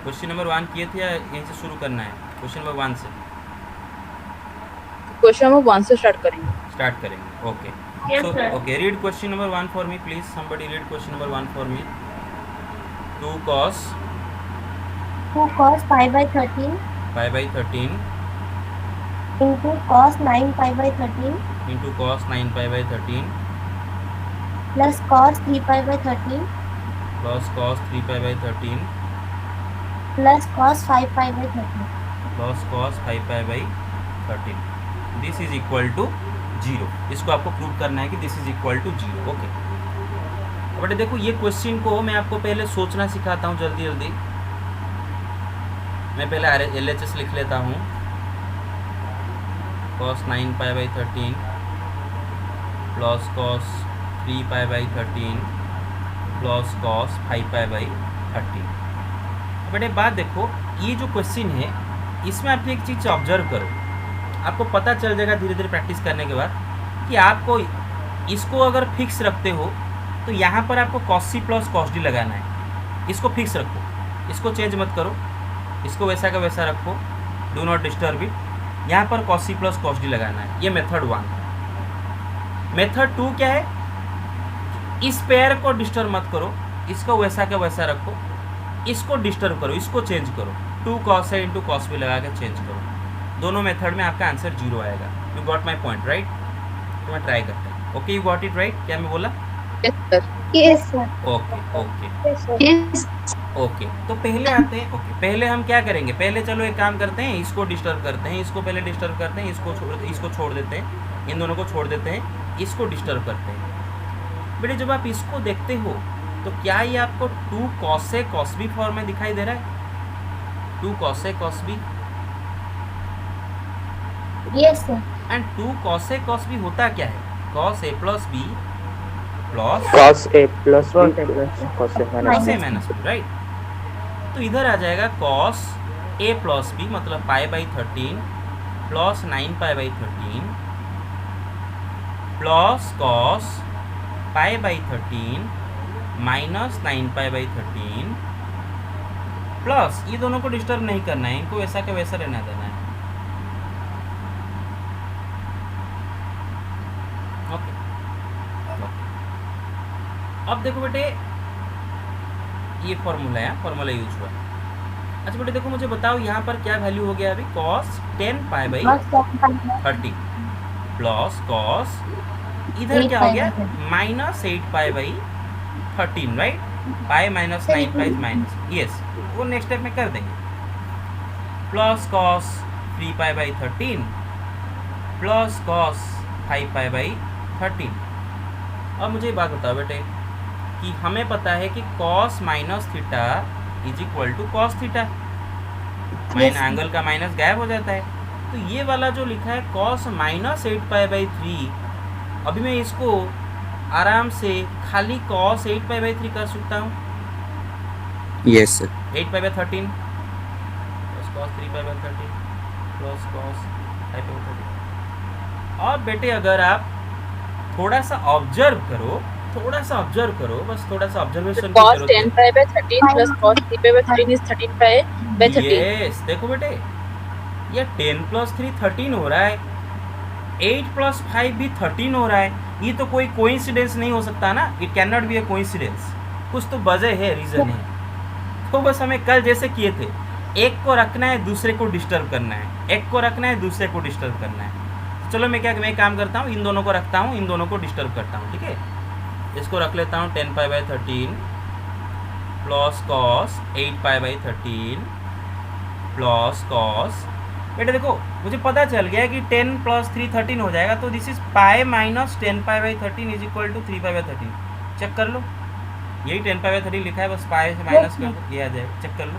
Question number 1 किए थे या यहीं से शुरू करना है? क्वेश्चन नंबर 1 से क्वेश्चन नंबर 1 से स्टार्ट करेंगे। स्टार्ट करेंगे। Okay, Yes, so sir. Okay, read question number 1 for me please, somebody read question number 1 for me. 2 cos 2 cos pi by 13 pi by 13 into cos 9 pi by 13 into cos 9 pi by 13 plus cos 3 pi by 13 plus cos 3 pi by 13 plus cos 5 pi by 13. plus cos 5 pi by 13 this is equal to 0। इसको आपको prove करना है कि this is equal to 0। Okay, but देखो ये question को मैं आपको पहले सोचना सिखाता हूँ जल्दी जल्दी। मैं पहले LHS लिख लेता हूँ। cos 9 pi by 13 plus cos 3 pi by 13 plus cos 5 pi by 13। But एक बात देखो, ये जो क्वेश्चन है इसमें आप एक चीज़ ऑब्जर्व करो, आपको पता चल जाएगा धीरे धीरे प्रैक्टिस करने के बाद कि आपको इसको अगर फिक्स रखते हो तो यहाँ पर आपको cos c plus cos d लगाना है। इसको फिक्स रखो, इसको चेंज मत करो, इसको वैसा का वैसा रखो, डू नॉट डिस्टर्ब इट। यहाँ पर cos c plus cos d लगाना है। ये मेथड 1। मेथड 2 क्या है? इस पेयर को डिस्टर्ब मत करो, इसको वैसा का वैसा रखो, इसको डिस्टर्ब करो, इसको चेंज करो, 2 cos a into cos b लगा के चेंज करो। दोनों मेथड में आपका आंसर 0 आएगा। You got my point right? तो मैं ट्राई करता हूँ। Okay, you got it right? क्या मैं बोला? Yes sir. Yes, sir. Okay okay Yes, sir. Yes okay, तो पहले आते हैं। ओके, पहले हम क्या करेंगे? पहले चलो एक काम करते हैं, इसको डिस्टर्ब करते हैं, इसको पहले डिस्टर्ब करते हैं, इसको छोड़ देते हैं, इन दोनों को छोड़ देते हैं, इसको डिस्टर्ब करते हैं। बेटे जब आप इसको देखते हो तो क्या ये आपको 2 cos a cos b form में दिखाई दे रहा है? 2 cos a cos b Yes, sir. And 2 cos a cos b होता क्या है? cos a plus b plus cos a plus b plus cos a minus b. Minus b, right? तो इधर आ जाएगा cos a प्लस b मतलब पाई by 13 plus 9 pi by 13 plus cos pi by 13 minus 9 pi by 13 plus ये दोनों को disturb नहीं करना है, इनको वैसा के वैसा रहना देना है। ओके, अब देखो बेटे ये फॉर्मूला है, फॉर्मूला यूज हुआ। अच्छा बेटे देखो, मुझे बताओ यहाँ पर क्या वैल्यू हो गया अभी? cos 10 pi by Plus 10 pi by 30 plus cos इधर 8 क्या हो pi गया? by 30. Minus 8 pi by 13, right? Pi minus 9 pi minus, yes, वो नेक्स्ट स्टेप में कर देंगे। Plus cos 3 pi by 13 plus cos 5 pi by 13। अब मुझे एक बात बताओ बेटे कि हमें पता है कि cos minus theta is equal to cos theta, Yes. Angle का माइनस गायब हो जाता है। तो ये वाला जो लिखा है cos माइनस 8 पाई बाई 3, अभी मैं इसको आराम से खाली cos 8 पाई बाई 3 कर सकता हूँ। Yes sir. 8 pi by 13 plus cos 3 pi by 13 plus cos 5 pi by 13। अब बेटे अगर आप थोड़ा सा ऑब्जर्व करो, बस थोड़ा सा ऑब्जर्वेशन की cos जरूरत 10 pi by 13 plus cos 3 pi by 13 is 13 pi by 13. Yes, देखो बेटे ये 10 प्लस 3 13 हो रहा है, 8 प्लस 5 भी 13 हो रहा है। ये तो कोई कोइंसिडेंस नहीं हो सकता ना, it can not be A coincidence, कुछ तो वजह है, रीज़न है। तो बस हमें कल जैसे किए थे, एक को रखना है दूसरे को डिस्टर्ब करना है, एक को रखना है दूसरे को डिस्टर्ब करना है। तो चलो मैं काम करता हूँ, इन दोनों को रखता हूँ, इन दोनों को डिस्टर्ब करता हूँ, ठीक है? इसको रख लेता हूँ 10 pi by 13 plus cos 8 pi by 13 plus cos। बेटे देखो मुझे पता चल गया कि 10 प्लस 3 13 हो जाएगा, तो this is pi minus 10 pi by 13 is equal to 3 pi by 13। Check कर लो, यही 10 पाई बाई 13 लिखा है, बस पाई से माइनस कर दो, ये आ जाएगा। चेक कर लो,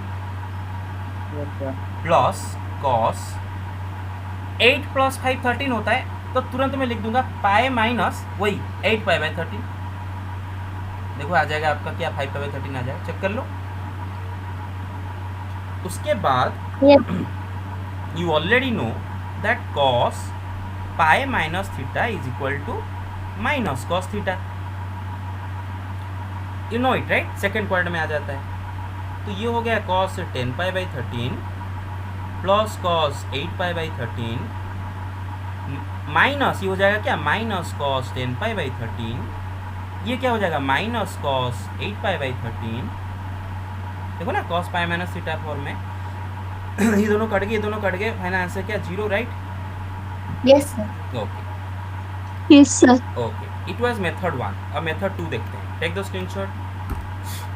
प्लस cos 8 प्लस 5 13 होता है, तो तुरंत मैं लिख दूंगा पाई माइनस वही 8 पाई बाई 13। देखो आ जाएगा आपका क्या, 5 पाई बाई 13 आ जाएगा। चेक कर लो। उसके बाद Yes. you already know that cos pi minus theta is equal to minus cos theta, you know it right? Second quadrant में आ जाता है। तो ये हो गया cos 10 pi by 13 plus cos 8 pi by 13 minus ये हो जाएगा क्या माइनस cos 10 पाई बाई 13, ये क्या हो जाएगा माइनस cos 8 पाई बाई 13। देखो ना cos pi minus theta form में ये दोनों कट गए, ये दोनों कट गए, फाइनल आंसर क्या 0, right? Yes, sir. Okay Yes, sir. Okay, it was method 1। अब मेथड 2 देखते हैं। Take the screenshot,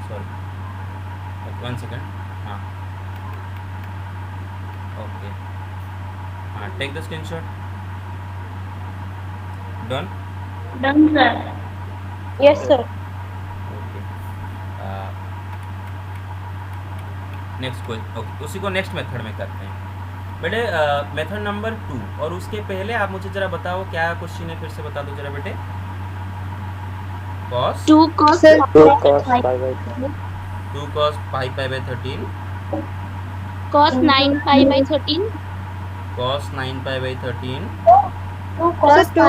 sorry 1 second, हाँ ओके, हाँ take the screenshot, done. Done, sir. Yes, sir. Okay, next question, okay उसी को next method में करते हैं बेटे। मेथड नंबर 2, और उसके पहले आप मुझे जरा बताओ क्या क्वेश्चन है, फिर से बता दो जरा बेटे। cos 2 cos Sir, 2 cos pi by 13. 2 cos pi by 13 cos 9 pi by 13 cos 9 pi by 13 2 cos pi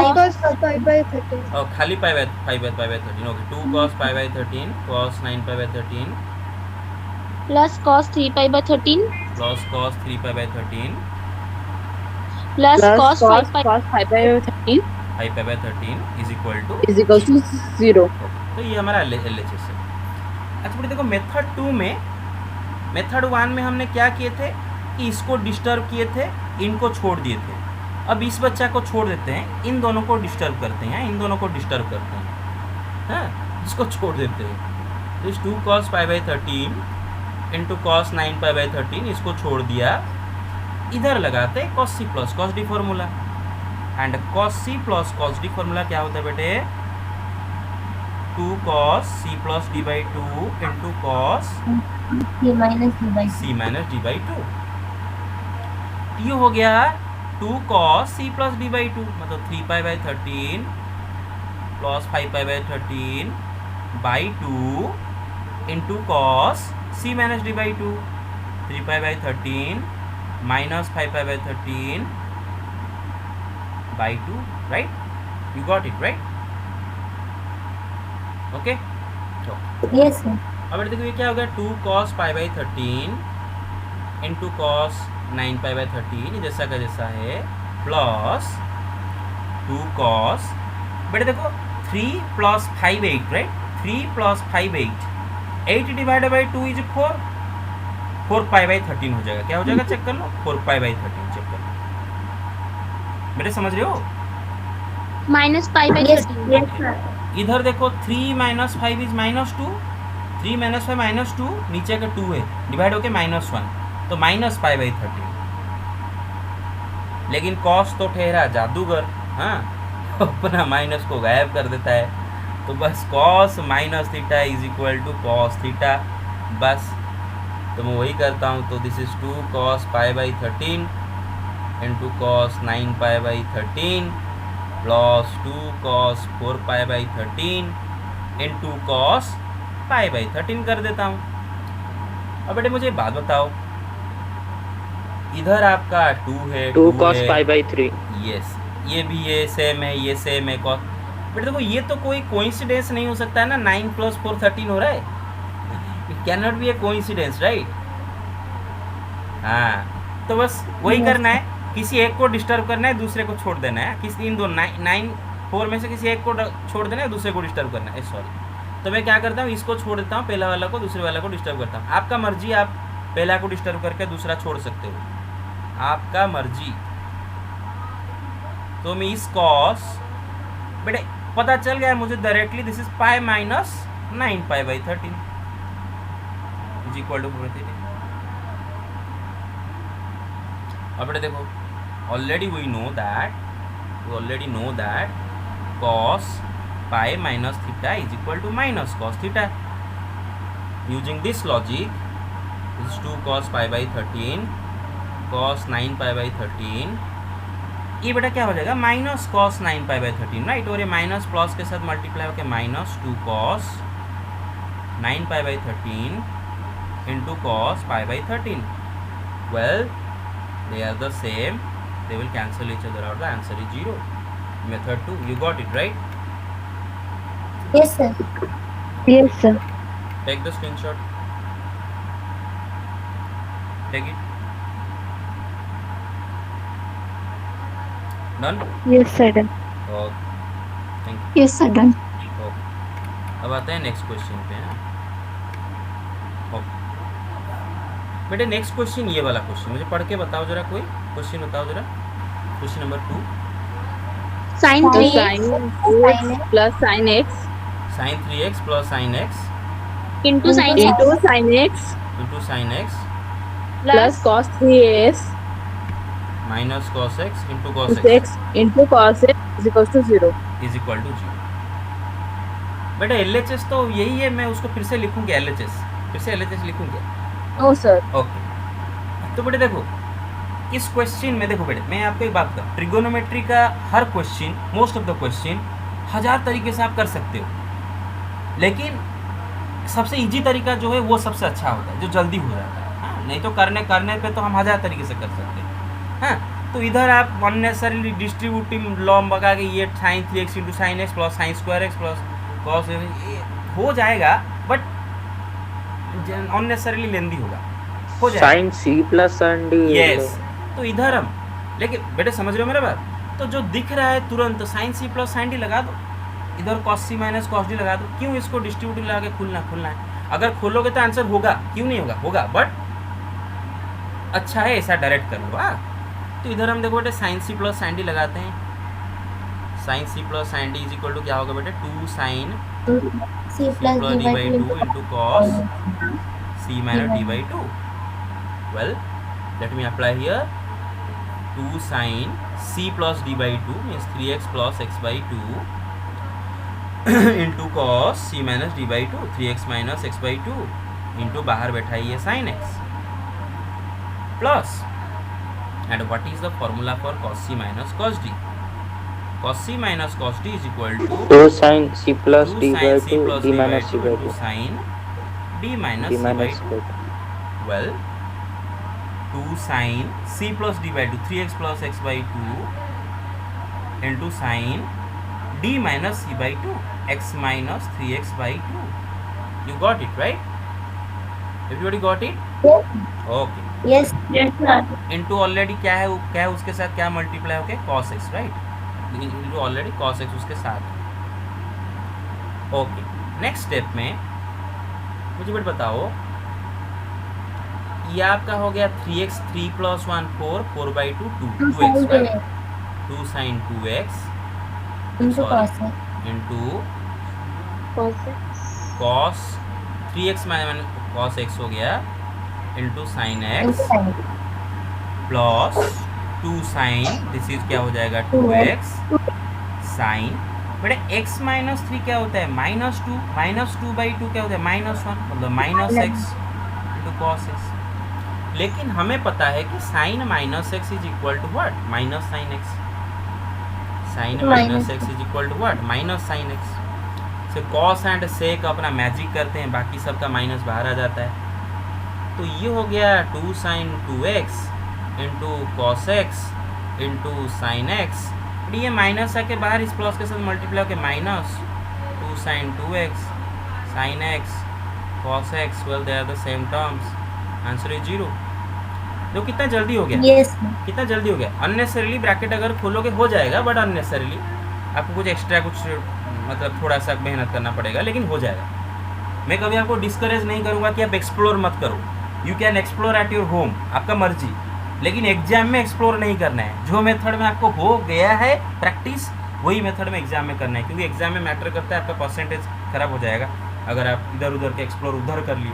pi by 13. और खाली pi by 13, okay 2 cos pi by 13 cos 9 pi by 13 plus cos 3 pi by 13 plus cos 3 pi by 13 plus cos 5 pi cos 5 by 13 5 pi by 13 is equal to is equal to 0. तो ये हमारा LHS है। अच्छा बेटे देखो method 2 में, method 1 में हमने क्या किए थे कि इसको डिस्टर्ब किए थे, इनको छोड़ दिए थे। अब इस बच्चा को छोड़ देते हैं, इन दोनों को डिस्टर्ब करते हैं, इन दोनों को डिस्टर्ब करते हैं, हाँ इसको छोड़ देते हैं। इस 2 cos pi by 13 into cos 9 pi by 13 इसको छोड़ दिया, इधर लगाते हैं cos c plus cos d formula, and cos c plus cos d formula क्या होता है बेटे 2 cos c plus d by 2 into cos c minus d by c minus d by 2। ये हो गया 2 cos c plus d by 2 मतलब 3 pi by 13 plus 5 pi by 13 by 2 into cos c minus d by 2, 3 pi by 13 minus 5 pi by 13 by 2, right? You got it, right? Okay? So, Yes, sir. अब देखो ये क्या हो गया 2 cos pi by 13 into cos 9 pi by 13 जैसा का जैसा है प्लस 2 cos, बेटे देखो 3 plus 5 8, right? 3 plus 5 8, 8 divided by 2 is 4, 4 pi by 13 हो जाएगा। क्या हो जाएगा चेक कर लो, 4 pi by 13 चेक कर लो बेटे, समझ रहे हो? minus pi by Yes, 13 yes, sir. इधर देखो 3 minus 5 is minus 2, 3 minus 5 minus 2, नीचे का 2 है डिवाइड होके माइनस 1, तो माइनस pi by 13। लेकिन cos तो ठहरा जादूगर, हाँ अपना माइनस को गायब कर देता है, तो बस cos minus theta is equal to cos theta, बस। तो मैं वही करता हूँ, तो this is 2 cos pi by 13 into cos 9 pi by 13 plus 2 cos 4 pi by 13 into cos pi by 13 कर देता हूँ। अब बेटे मुझे एक बात बताओ, इधर आपका 2 है, 2 2 cos है, pi by 3. यस ये भी ये सेम है, ये सेम है cos। बेटे देखो ये तो कोई कोइंसिडेंस नहीं हो सकता है ना, 9 प्लस 4 13 हो रहा है, it can not be A coincidence, right? हाँ तो बस वही करना है, किसी एक को डिस्टर्ब करना है, दूसरे को छोड़ देना है, किसी इन दो 9 4 में से किसी एक को छोड़ देना है, दूसरे को डिस्टर्ब करना है, सॉरी। तो मैं क्या करता हूँ, इसको छोड़ देता हूँ, पहला वाला को दूसरे वाला को डिस्टर्ब करता हूँ। आपका मर्जी, आप पहला को डिस्टर्ब करके दूसरा छोड़ सकते हो, आपका मर्जी। तो मैं इस cos, बेटे पता चल गया मुझे directly, this is pi minus 9 pi by 13 is equal to 4। अब बेटे देखो already we know that cos pi minus theta is equal to minus cos theta. Using this logic, this is 2 cos pi by 13 cos 9 pi by 13, ये बेटा क्या हो जाएगा minus cos 9 pi by 13, right? और ये माइनस प्लस के साथ multiply होकर minus 2 cos 9 pi by 13 into cos pi by 13. Well, they are the same, they will cancel each other out, the answer is 0. Method 2, you got it, right? Yes, sir. yes sir Take the screenshot. Take it, done. Yes, sir, done. Okay, thank Yes, sir, done. You. Okay, अब आते हैं next question पे। हैं okay बेटे, next question ये वाला question मुझे पढ़ के बताओ जरा, कोई क्वेश्चन बताओ जरा, क्वेश्चन नंबर 2। Sin तो 3x sin x plus sin x sin 3x plus sin x into sin x into sin x into sin x plus cos 3x minus cos x into cos plus x x into cos x is equals to 0. Is equal to 0। बेटा LHS तो यही है, मैं उसको फिर से लिखूंगा LHS, फिर से LHS लिखूंगा। No sir. ओके, तो बेटे देखो इस क्वेश्चन में, देखो बेटे मैं आपको एक बात बताऊँ, ट्रिगोनोमेट्री का हर question, most of the question 1000 तरीके से आप कर सकते हो, लेकिन सबसे इजी तरीका जो है वो सबसे अच्छा होता है, जो जल्दी हो जाता है। हाँ, नहीं तो करने पे तो हम 1000 तरीके से कर सकते हैं। हाँ, तो इधर आप अननेसेसरली डिस्ट्रीब्यूटिव लॉ लगा के ये sin 3x into sine x plus sine square x plus cos हो जाएगा, बट अननेसेसरली लेंदी होगा, हो जाएगा। साइन सी प्लस सन डी। यस, तो इधर हम, लेकिन बेटे समझ रहे हो मेरा बात, तो जो दिख रहा है तुरंत sin c plus sin d लगा दो, इधर cos c minus cos d लगा दो। क्यों इसको डिस्ट्रीब्यूटिव लगा के खुलना है? अगर खोलोगे तो आंसर होगा, क्यों नहीं होगा, होगा, बट अच्छा है ऐसा डायरेक्ट कर लो। तो इधर हम देखो बेटे sin c plus sin d लगाते हैं। sin c plus sin d is equal to क्या होगा बेटे, 2 sin c plus plus d d by by 2 two into into cos c minus d by 2। well, let me apply here 2 sin c plus d by 2 means 3x plus x by 2 into cos c minus d by 2 3x minus x by 2 into बाहर बैठाइए sin x plus, and what is the formula for cos c minus cos d? cos c minus cos d is equal to 2 sin c plus 2 d by sin c 2 plus d d by minus 2 c by into 2 sin d minus d c by minus 2. c by 2. well, 2 sin c plus d by 2 3x plus x by 2 into sin d minus c by 2 x minus 3x by 2. You got it right? Everybody got it? Okay. yes Yes, sir. into already क्या है उसके साथ क्या multiply होके cos x, right? into already cos x उसके साथ। Okay, next step में मुझे बट बताओ, ये आपका हो गया 3x 3 plus 1 4 4 by 2 2 2 2x sin right? 2 sin 2x into sorry, cos x into Cos x. cos 3x minus cos x हो गया into sin into x sin plus 2 sin, this is क्या हो जाएगा 2x sin, बेटा x minus 3 क्या होता है -2, -2 by 2 क्या होता है -1, मतलब minus x into cos x. लेकिन हमें पता है कि sine minus x is equal to what, minus sine x. Sine minus x is equal to what, minus sine x. से कॉस एंड सेक अपना मैजिक करते हैं, बाकी सबका माइनस बाहर आ जाता है। तो ये हो गया 2 sine 2x into cos x into sine x. ये माइनस आके बाहर इस प्लस के साथ मल्टीप्लाई होकर minus 2 sine 2x sine x cos x, well they are the same terms, answer is 0। देखो कितना जल्दी हो गया, yes कितना जल्दी हो गया। अननेसेसरीली ब्रैकेट अगर खोलोगे हो जाएगा, बट अननेसेसरीली आपको कुछ एक्स्ट्रा कुछ मतलब थोड़ा सा मेहनत करना पड़ेगा, लेकिन हो जाएगा। मैं कभी आपको डिस्करेज नहीं करूँगा कि आप एक्सप्लोर मत करो, you can explore at your home, आपका मर्जी, लेकिन एग्जाम में एक्सप्लोर नहीं करना है। जो मेथड में आपको हो गया है प्रैक्टिस, वही मेथड में एग्जाम में करना है, क्योंकि एग्जाम में मैटर करता है, आपका परसेंटेज खराब हो जाएगा अगर आप इधर उधर के एक्सप्लोर उधर कर लिए।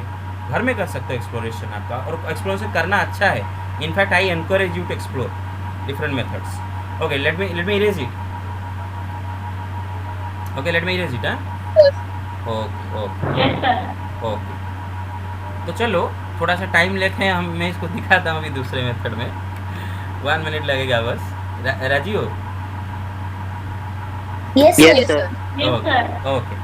घर में कर सकते हो एक्सप्लोरेशन आपका, और एक्सप्लोरेशन करना अच्छा है। In fact I encourage you to explore different methods. Okay, let me erase it. Okay, let me erase it. Okay okay Yes, sir. Okay, तो चलो थोड़ा सा टाइम लेके हम, मैं इसको दिखाता हूँ अभी दूसरे मेथड में, 1 मिनट लगेगा बस। Rajiv, yes Yes, sir. sir. Yes, sir. Okay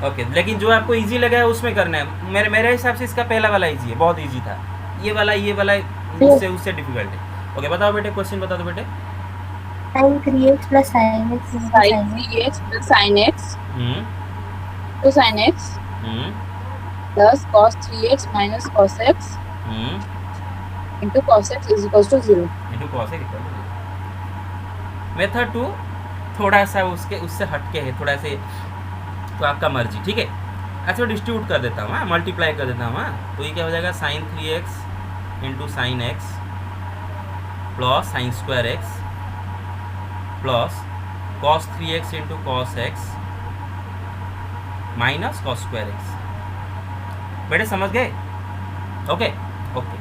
okay, लेकिन जो आपको इजी लगा है उसमें करना है। मेरे हिसाब से इसका पहला वाला इजी है, बहुत इजी था। ये वाला उससे डिफिकल्ट है। ओके, बताओ बेटे, क्वेश्चन बता दो बेटे। sin 3x plus sin x into sin sin x 3x plus sin x hmm to sin x hmm plus cos 3x minus cos x hmm into cos x is equals to 0. Into cos x equal to. Method 2 थोड़ा सा उससे हटके है, थोड़ा से, तो आपका मर्जी, ठीक है। अच्छा डिस्ट्रीब्यूट कर देता हूँ, हाँ मल्टीप्लाई कर देता हूँ, हाँ। तो ये क्या हो जाएगा, sine 3x into sine x plus sine square x plus cos 3x into cos x minus cos square x. बेटे समझ गए? ओके ओके,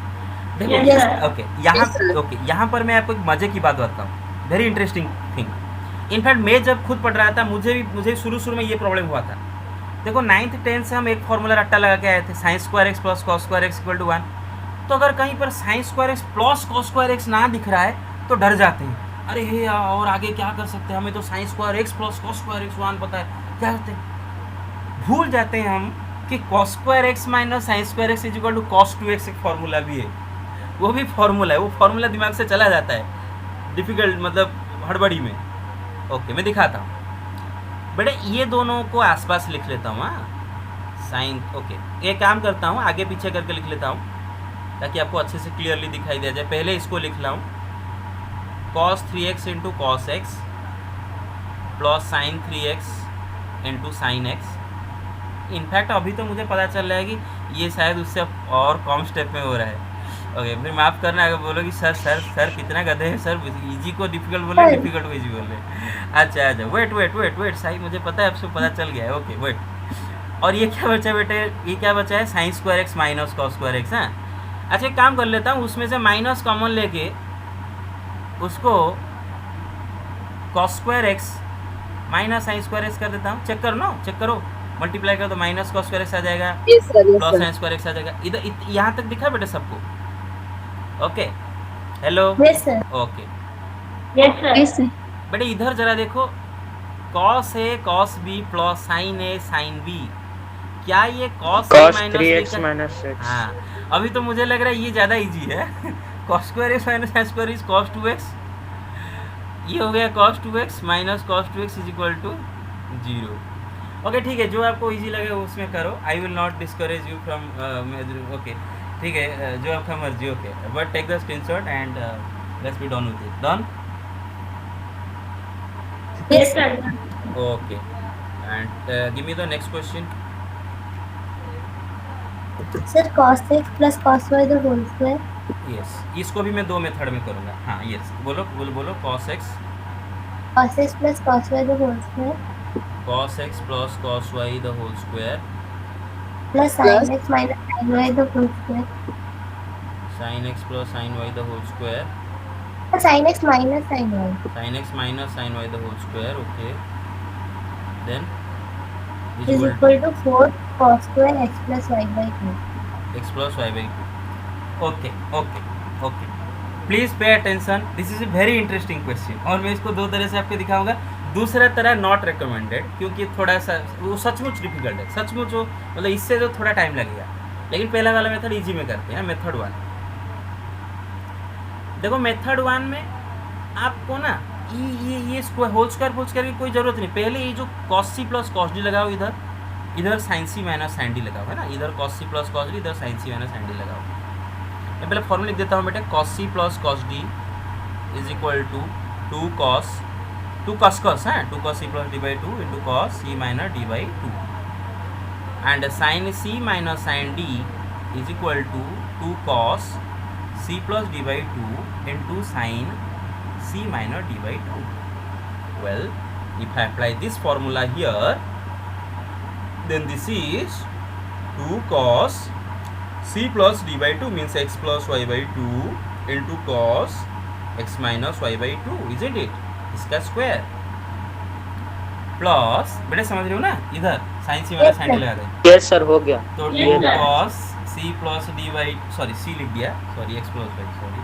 देखो Yes, sir. ओके यहाँ Yes, sir. ओके यहाँ पर मैं आपको एक मज़े की बात बताता हूँ, वेरी इंटरेस्टिंग थिंग। इनफैक्ट मैं जब खुद पढ़ रहा था मुझे शुरू में ये प्रॉब्लम हुआ था। देखो 9th 10th से हम एक फॉर्मूला रट्टा लगा के आए थे, sine square x plus cos square x equal to 1। तो अगर कहीं पर sine square x plus cos square x ना दिख रहा है तो डर जाते हैं, अरे हे और आगे क्या कर सकते हैं, हमें तो sign square x plus cos square x 1 पता है, क्या करते हैं, भूल जाते हैं हम कि cos square x minus sine square x is equal to cos 2x एक फार्मूला भी है, वो भी फार्मूला है, वो फार्मूला दिमाग से चला जाता है डिफ़िकल्ट, मतलब हड़बड़ी में। ओके मैं दिखाता हूँ बेटे, ये दोनों को आसपास लिख लेता हूँ, हाँ साइन। ओके एक काम करता हूँ, आगे पीछे करके लिख लेता हूँ ताकि आपको अच्छे से क्लियरली दिखाई दे जाए। पहले इसको लिख लाऊँ, cos 3x into cos x plus sine 3x into sine x. In fact अभी तो मुझे पता चल रहा है कि ये शायद उससे और कम स्टेप में हो रहा है। ओके फिर माफ़ करना अगर बोलो कि सर कितना गधे हैं सर, इजी को डिफिकल्ट बोले, डिफिकल्ट को इजी बोले। अच्छा अच्छा वेट सही, मुझे पता है, आपसे पता चल गया है। ओके वेट, और ये क्या बचा बेटे, ये क्या बचा है, sine square x minus cos square x. हाँ अच्छा एक काम कर लेता हूँ, उसमें से माइनस कॉमन लेके उसको cos square x minus sine square x कर देता हूँ। चेक करो मल्टीप्लाई करो तो माइनस कॉस स्क्वायर एक्स आ जाएगा, Yes, sir. Yes, plus sir. Sine square x आ जाएगा। इधर यहाँ तक दिखा बेटे सबको? Okay hello Yes, sir. Okay Yes, sir. Yes, sir. बेटे इधर जरा देखो, cos A cos B plus sine A sine B, क्या ये cos A cos minus 3x minus x। हाँ अभी तो मुझे लग रहा है ये ज़्यादा इजी है। Cos square x minus sine square is cos 2x, ये हो गया cos 2x minus cos 2x is equal to 0। Okay ठीक है, जो आपको इजी लगे उसमें करो, I will not discourage you from. Okay ठीक है, जो आपका मर्जी। Okay but take the screenshot and let's be done with it. Done? Yes, sir. Okay and give me the next question. Sir, cos x plus cos y the whole square. Yes इसको भी मैं दो method में करूँगा। हाँ yes बोलो cos x Cos x plus cos y the whole square plus cos y the whole square plus sin x minus sin y the whole square. Sine x plus sine y the whole square Sin x minus sin y sine x minus sine y the whole square. Okay then is equal to 4 cos square x plus y by 2. X plus y by 2। Okay okay okay please pay attention, this is a very interesting question, और मैं इसको दो तरह से आपको दिखाऊंगा। दूसरा तरह नॉट रिकमेंडेड, क्योंकि थोड़ा सा वो सचमुच डिफिकल्ट है, सचमुच वो मतलब इससे जो थोड़ा टाइम लगेगा। लेकिन पहला वाला मेथड इजी में करते हैं, मेथड 1। देखो मेथड 1 में आपको ना ये स्क्वायर होल स्क्वायर की कोई ज़रूरत नहीं। पहले ये जो cos c plus cos d लगाओ, इधर sine c minus sine d लगाओ, है ना, इधर cos c plus cos d, इधर sine c minus sine d लगाओ। मैं पहले फॉर्मूला लिख देता हूँ बेटे, cos c plus cos d is equal to 2 cos है 2 cos c plus d by 2 into cos c minus d by 2 and sine c minus sine D is equal to 2 cos c plus d by 2 into sine c minus d by 2. Well, if I apply this formula here, then this is 2 cos c plus d by 2 means x plus y by 2 into cos x minus y by 2, isn't it? इसका square plus बेटे समझ रहे हो ना, इधर sine c minus sine d लगा दें yes sir हो गया। तो 2 cos c plus d by sorry c लिख दिया, sorry x plus y sorry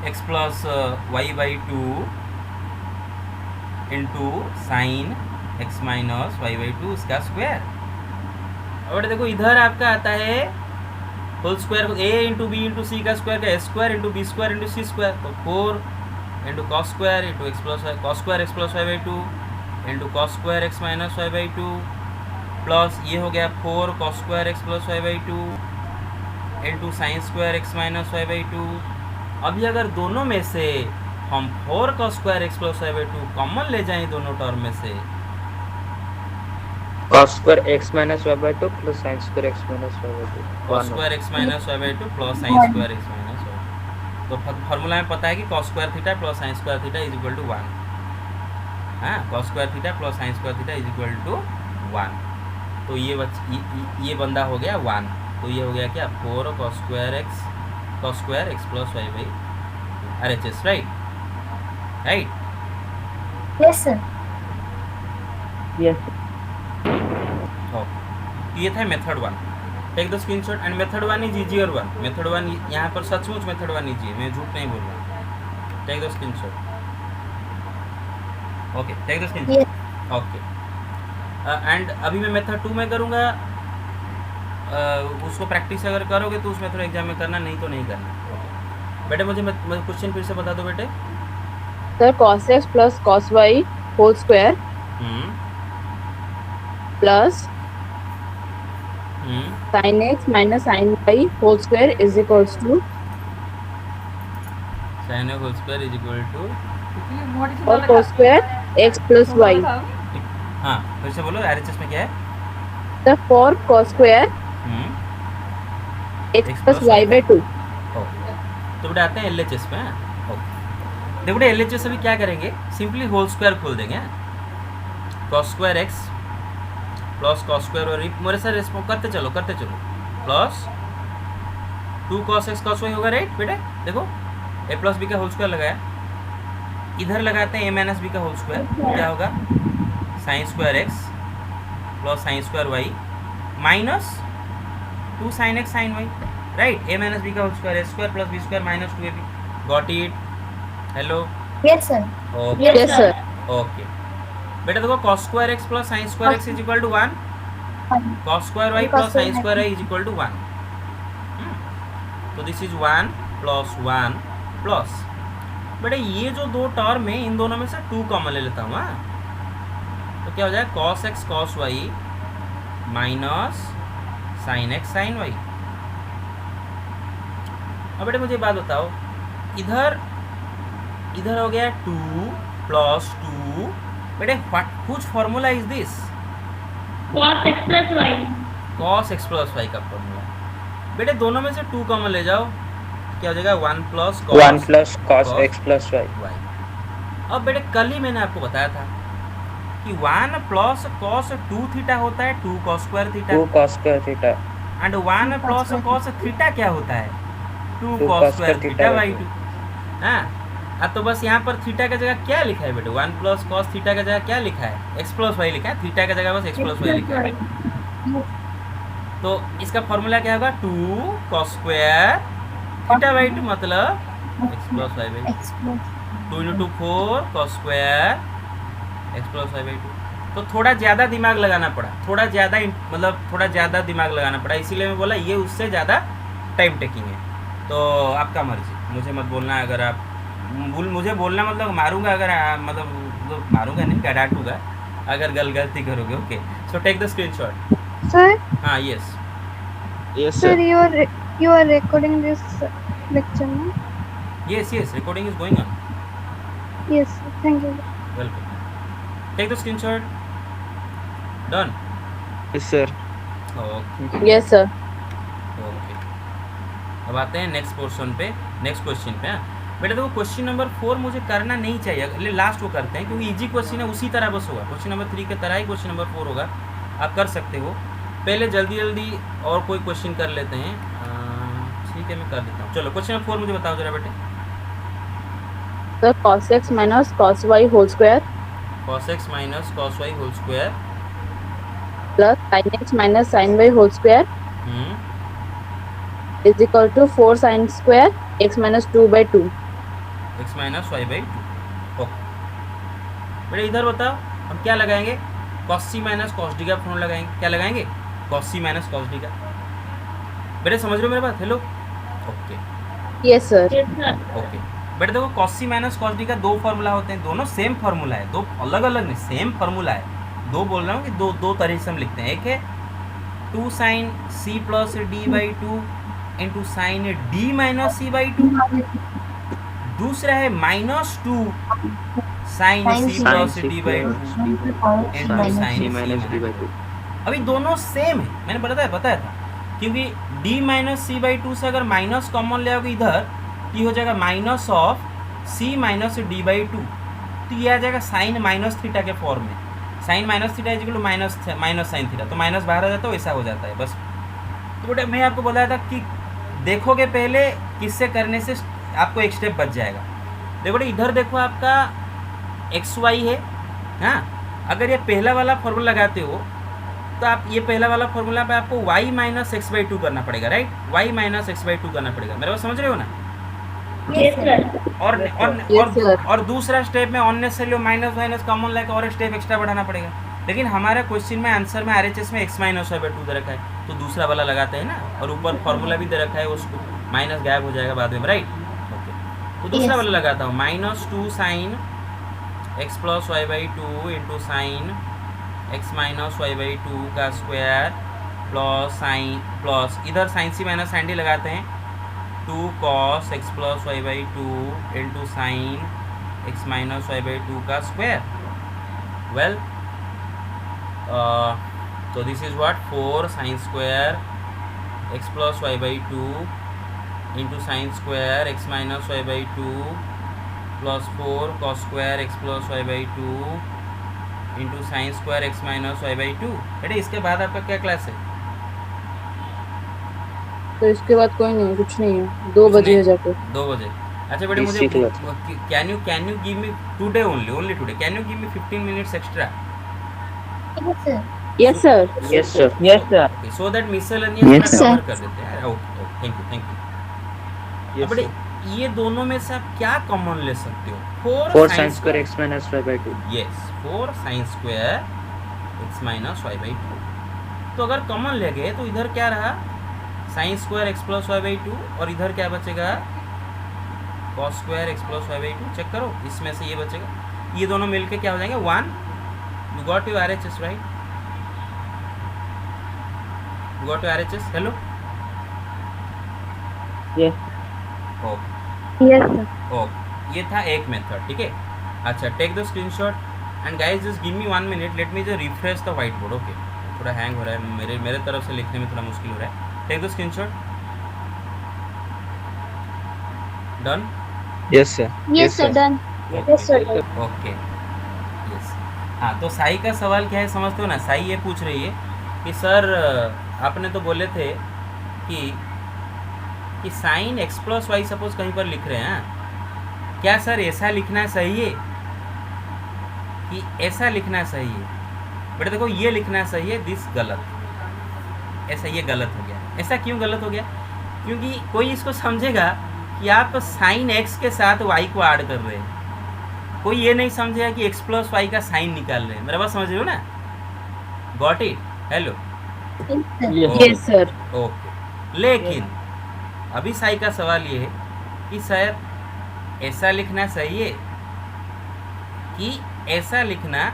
x plus y by 2 into sine x minus y by 2 इसका स्क्वायर। और देखो इधर आपका आता है whole square, a into b into c का स्क्वायर का square into b square into c square, तो 4 into cos square into x plus y, cos square x plus y by 2 into cos square x minus y by 2 प्लस ये हो गया 4 cos square x plus y by 2 into sine square x minus y by two. अभी अगर दोनों में से हम 4 cos square x plus y by two common ले जाएं दोनों टर्म में से, cos square x minus y by 2 plus sin square x minus y by 2 cos square x minus y by two plus sine square x minus y. तो formula में पता है कि cos square theta plus sine square theta is equal to 1। हाँ, cos square theta plus sine square theta is equal to 1। तो ये बंदा हो गया 1। तो ये हो गया क्या 4 cos square x plus y by RHS, right. Yes, sir. yes okay, ये था method 1। Take the screenshot and method 1 is easier 1। Method 1 यहाँ पर सचमुच मेथड 1 इजी है, मैं झूठ नहीं बोल रहा। Take the screenshot. Okay, take the screenshot. Okay, and अभी मैं मेथड 2 में करूँगा। उसको प्रैक्टिस अगर करोगे तो उसमें थोड़ा एग्जाम में करना, नहीं तो नहीं करना। okay. बेटे मुझे क्वेश्चन फिर से बता दो बेटे। Sir cos x plus cos y whole square plus sin x minus sin y whole square is equals to sin whole square is equal to और cos square x plus y। हाँ, फिर से बोलो RHS में क्या है। Sir for cos square x plus y by 2। तो बेटा आते हैं LHS पे। ओके, देखो बेटा LHS अभी क्या करेंगे, सिंपली होल स्क्वायर खोल देंगे। Cos square x plus cos square, और मेरे साथ रेस्पॉन्स करते चलो plus 2 cos x cos y होगा, राइट बेटे। देखो a प्लस बी का होल स्क्वायर लगाया, इधर लगाते हैं a माइनस बी का होल स्क्वायर, क्या होगा sine square x plus sine square y minus 2 sin x sin y, right. a minus b का whole square a square plus b square minus 2ab। Got it? Hello, Yes, sir. Okay yes sir. Okay बेटा देखो cos square x plus sine square x is equal to 1, cos square y plus sine square y is equal to 1। तो this is 1 plus बेटा ये जो दो term है इन दोनों में से 2 कॉमन ले लेता हूँ। हाँ, तो क्या हो जाएगा cos x cos y minus sin x sin y। अब बेटे मुझे बात बताओ, इधर हो गया 2 प्लस 2। बेटे what formula is this? cos x plus y। cos x plus y का फॉर्मूला। बेटे दोनों में से 2 कॉमन ले जाओ, क्या हो जाएगा 1 plus cos x plus y। अब बेटे कल ही मैंने आपको बताया था कि 1 प्लस cos 2 थीटा होता है 2 cos square theta, 2 cos square theta and 1 plus cos theta क्या होता है 2 cos स्क्वायर थीटा बाई 2। हाँ, अब तो बस यहाँ पर थीटा का जगह क्या लिखा है बेटे, 1 प्लस cos थीटा का जगह क्या लिखा है, x प्लस वाई लिखा है, थीटा का जगह बस x प्लस वाई लिखा है। तो इसका फॉर्मूला क्या होगा 2 cos स्क्वायर थीटा बाई 2 मतलब x plus y by 2 into 4 cos square x plus y by 2। तो थोड़ा ज़्यादा दिमाग लगाना पड़ा, थोड़ा ज़्यादा दिमाग लगाना पड़ा, इसीलिए मैं बोला ये उससे ज़्यादा टाइम टेकिंग है। तो आपका मर्जी, मुझे मत बोलना, अगर आप मुझे बोलना मतलब मारूंगा, अगर मतलब मारूंगा नहीं क्या डांटूंगा अगर गलती करोगे। Okay, so take the screenshot. Sir, यस yes sir, you are recording this lecture, no? Yes recording is going on. Yes, sir. Thank you. Welcome, take the screenshot. Done. yes sir okay yes sir. Okay, अब आते हैं next portion पे, next question पे। बेटा देखो question number 4 मुझे करना नहीं चाहिए, अगले लास्ट को करते हैं क्योंकि इजी क्वेश्चन है, उसी तरह बस होगा, क्वेश्चन नंबर 3 के तरह ही क्वेश्चन नंबर 4 होगा, आप कर सकते हो। पहले जल्दी और कोई क्वेश्चन कर लेते हैं। ठीक है, मैं कर देता हूँ। चलो क्वेश्चन नंबर 4 मुझे बताओ जरा बेटे। Sir cos x minus cos y whole square cos x minus cos y whole square plus sin x minus sin y whole square is equal to 4 sin square x minus 2 by 2। x minus y by 2। Okay बेटा इधर बताओ हम क्या लगाएंगे, cos c minus cos d का formula लगाएंगे। क्या लगाएंगे? cos c minus cos d का। बेटे समझ रहे हो मेरी बात? Hello, okay yes sir. Yes sir। Okay बेटा देखो cos c minus cos d का 2 फार्मूला होते हैं, दोनों सेम फार्मूला है, दो अलग अलग नहीं, सेम फार्मूला है। दो बोल रहा हूँ कि दो तरीके से हम लिखते हैं। एक है 2 sin c plus d by 2 into sine d minus c by two, दूसरा है -2 sine c plus d by two into sine c minus d by two. अभी दोनों सेम है, मैंने बताया था क्योंकि d minus c by two से अगर माइनस कॉमन ले आओगे इधर, ये हो जाएगा minus of c minus d by two, तो ये आ जाएगा साइन माइनस थीटा के फॉर्म में। Sine minus theta is equal to minus sine theta, तो माइनस बाहर आ जाता है, वैसा हो जाता है बस। तो बेटा मैं आपको बताया था कि देखोगे पहले किससे करने से आपको एक स्टेप बच जाएगा। देखो इधर देखो आपका एक्स वाई है, हाँ, अगर ये पहला वाला फॉर्मूला लगाते हो तो आप ये पहला वाला फॉर्मूला पे आपको y minus x by to करना पड़ेगा, right, y minus x by to करना पड़ेगा। मेरे बात समझ रहे हो ना? और दूसरा स्टेप में अननेसेसरी माइनस माइनस कॉमन लेकर और स्टेप एक्स्ट्रा बढ़ाना पड़ेगा। लेकिन हमारे क्वेश्चन में आंसर में RHS में x minus y by two दे रखा है, तो दूसरा वाला लगाते हैं ना, और ऊपर फॉर्मूला भी दे रखा है, उसको माइनस गायब हो जाएगा बाद में, राइट। ओके, तो दूसरा वाला लगाता हूँ, -2 sine x plus y by two into sine x minus y by two का स्क्वायर प्लस साइन प्लस इधर sine c minus sine d लगाते हैं 2 cos x plus y by two into sine x minus y by two का square. Well, तो this is what 4 sine square x plus y by two into sine square x minus y by two plus 4 cos square x plus y by two into sine square x minus y by two. बेटे इसके बाद आपका क्या class है? तो इसके बाद कोई नहीं, कुछ नहीं है, 2 बजे है जाके। 2 बजे। अच्छा बेटे मुझे can you give me today only today, can you give me 15 minutes extra? Yes sir. Yes sir. Okay, so that miscellaneous Yes, sir. cover कर देते हैं। Okay, thank you. अब बेटे ये दोनों में से आप क्या कॉमन ले सकते हो? 4 sin square x minus y by 2. Yes, 4 sine square x minus y by two. तो अगर कॉमन ले गए तो इधर क्या रहा, sine square x plus y by two, और इधर क्या बचेगा, cos square x plus y by two. Check करो, इसमें से ये बचेगा, ये दोनों मिलके क्या हो जाएंगे 1। You got your RHS, right? You got your RHS? Hello, okay yes sir. Okay, ये था एक मेथड, ठीक है। अच्छा, take the screenshot and guys just give me 1 minute, let me just refresh the whiteboard. Okay, थोड़ा hang हो रहा है, मेरे तरफ से लिखने में थोड़ा मुश्किल हो रहा है। Take the screenshot. Done? Yes sir. Yes sir, done. Okay, yes. हाँ, तो साई का सवाल क्या है समझते हो ना? साई ये पूछ रही है कि सर आपने तो बोले थे कि sine x plus y suppose कहीं पर लिख रहे हैं, क्या सर ऐसा लिखना सही है कि ऐसा लिखना सही है? बेटा देखो, ये लिखना सही है, दिस गलत, ऐसा ये गलत हो गया। ऐसा क्यों गलत हो गया? क्योंकि कोई इसको समझेगा कि आप साइन एक्स के साथ वाई को ऐड कर रहे हैं, कोई ये नहीं समझेगा कि एक्स प्लस वाई का साइन निकाल रहे हैं। मेरा बात समझ रहे हो ना? Got it? Hello, yes sir. Okay, लेकिन अभी साई का सवाल ये है कि सर ऐसा लिखना सही है कि ऐसा लिखना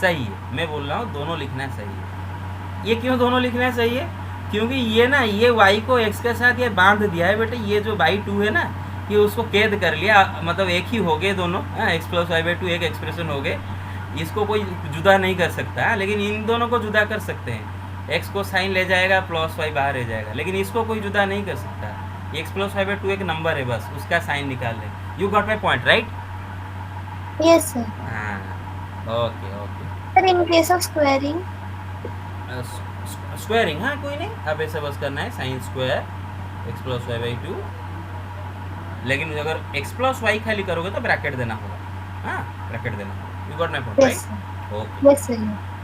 सही है? मैं बोल रहा हूँ दोनों लिखना सही है। ये क्यों दोनों लिखना सही है? क्योंकि ये ना, ये y को x के साथ ये बांध दिया है बेटे, ये जो बाई 2 है ना, ये उसको कैद कर लिया, मतलब एक ही हो गए दोनों, x plus y by two एक एक्सप्रेशन हो गए, इसको कोई जुदा नहीं कर सकता। लेकिन इन दोनों को जुदा कर सकते हैं, x को साइन ले जाएगा प्लस y बाहर रह जाएगा, लेकिन इसको कोई जुदा नहीं कर सकता। X plus y by two एक नंबर है, बस उसका साइन निकाल लें। You got my point, right? Yes sir. हाँ, okay okay. Sir, in case of squaring, squaring, हाँ कोई नहीं, अब ऐसा बस करना है sine square x plus y by two, लेकिन अगर एक्स प्लस वाई खाली करोगे तो ब्रैकेट देना होगा, हाँ ब्रैकेट देना होगा। You got my point, yes sir. Right? Okay Yes sir.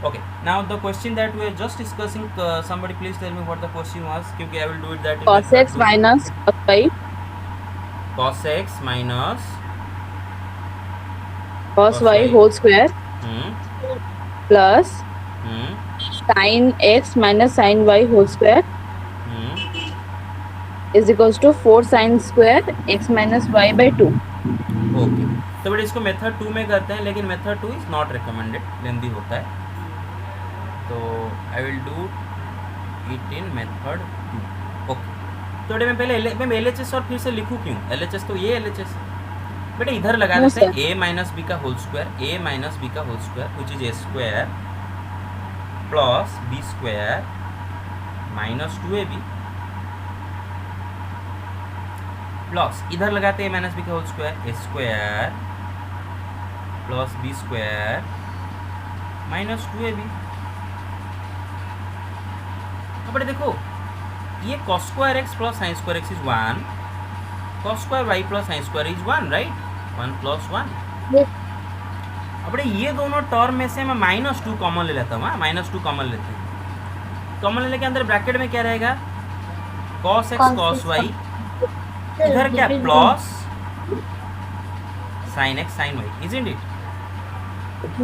okay, now the question that we are just discussing, somebody please tell me what the question was, क्योंकि I will do it that in cos x minus cos y cos x minus cos y whole square plus sin x minus sin y whole square is equals to 4 sin square x minus y by 2. Okay, तो बेटा इसको method 2 में करते हैं, लेकिन method 2 is not recommended, लेंदी होता है, तो I will do it in method 2। Okay, तो बेटे मैं पहले LHS और फिर से लिखूँ क्यों? LHS तो ये LHS है बेटे, इधर लगा No, देते हैं sir. a माइनस बी का whole square, a minus b का whole square which is a square plus b square minus 2ab plus इधर लगाते हैं a माइनस बी का whole square, a square plus b square minus 2ab। अब बेटे देखो ये cos square x plus sine square x is 1, cos square y plus sine square is 1, right? 1 plus 1। Yes. अब ये दोनों टर्म में से मैं -2 कॉमन ले लेता हूँ। -2 कॉमन लेते हैं। कॉमन लेने के अंदर ब्रैकेट में क्या रहेगा? cos x cos y, इधर क्या plus sin x sin y, isn't it?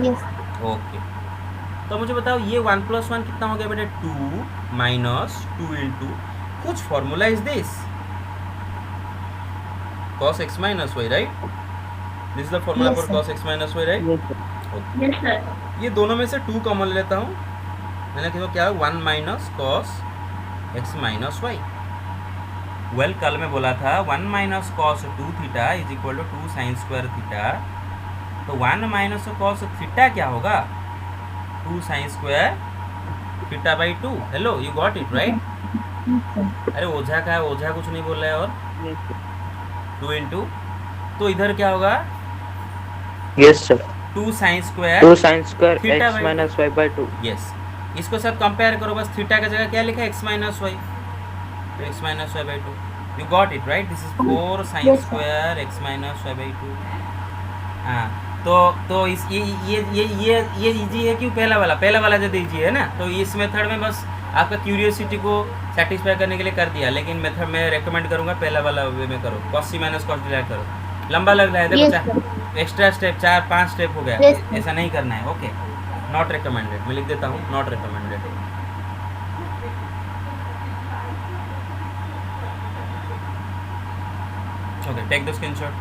Yes. Okay, तो मुझे बताओ ये 1 प्लस 1 कितना हो गया बेटे? 2 माइनस 2 इंटू कुछ formula is this cos x minus y, right? This is the formula Yes, for sir. cos x minus y, right? Yes, sir. Okay. Yes, sir. ये दोनों में से 2 कॉमन ले लेता हूँ। मैंने कहा क्या है? 1 minus cos x minus y. Well कल मैं बोला था 1 minus cos 2 theta is equal to 2 sine square theta. तो 1 माइनस कॉस थीटा क्या होगा? 2 sine square theta by 2। Hello, you got it right? अरे ओझा का है, ओझा कुछ नहीं बोल रहा है। और Yes, sir. 2 इंटू, तो इधर क्या होगा? Yes, sir. 2 sine square 2 sin square Theta x by minus y by 2. Yes. इसको साथ कंपेयर करो, बस थीटा का जगह क्या लिखा है? x माइनस वाई, तो x minus y by 2। You got it right? This is 4 sine Yes, sir. Square x minus y by 2। हाँ, तो इस ये इजी है क्यों? पहला वाला जो दीजिए है ना, तो इस मेथड में बस आपका क्यूरियोसिटी को सेटिस्फाई करने के लिए कर दिया, लेकिन मेथड में रेकमेंड करूंगा पहला वाला वे में करो, cos c minus cos d करो। लंबा लग रहा है Yes, देखो, एक्स्ट्रा स्टेप 4-5 स्टेप हो गया। Yes, sir. ऐसा नहीं करना है। Okay, not recommended. मैं लिख देता हूँ not recommended. Okay, take the screenshot.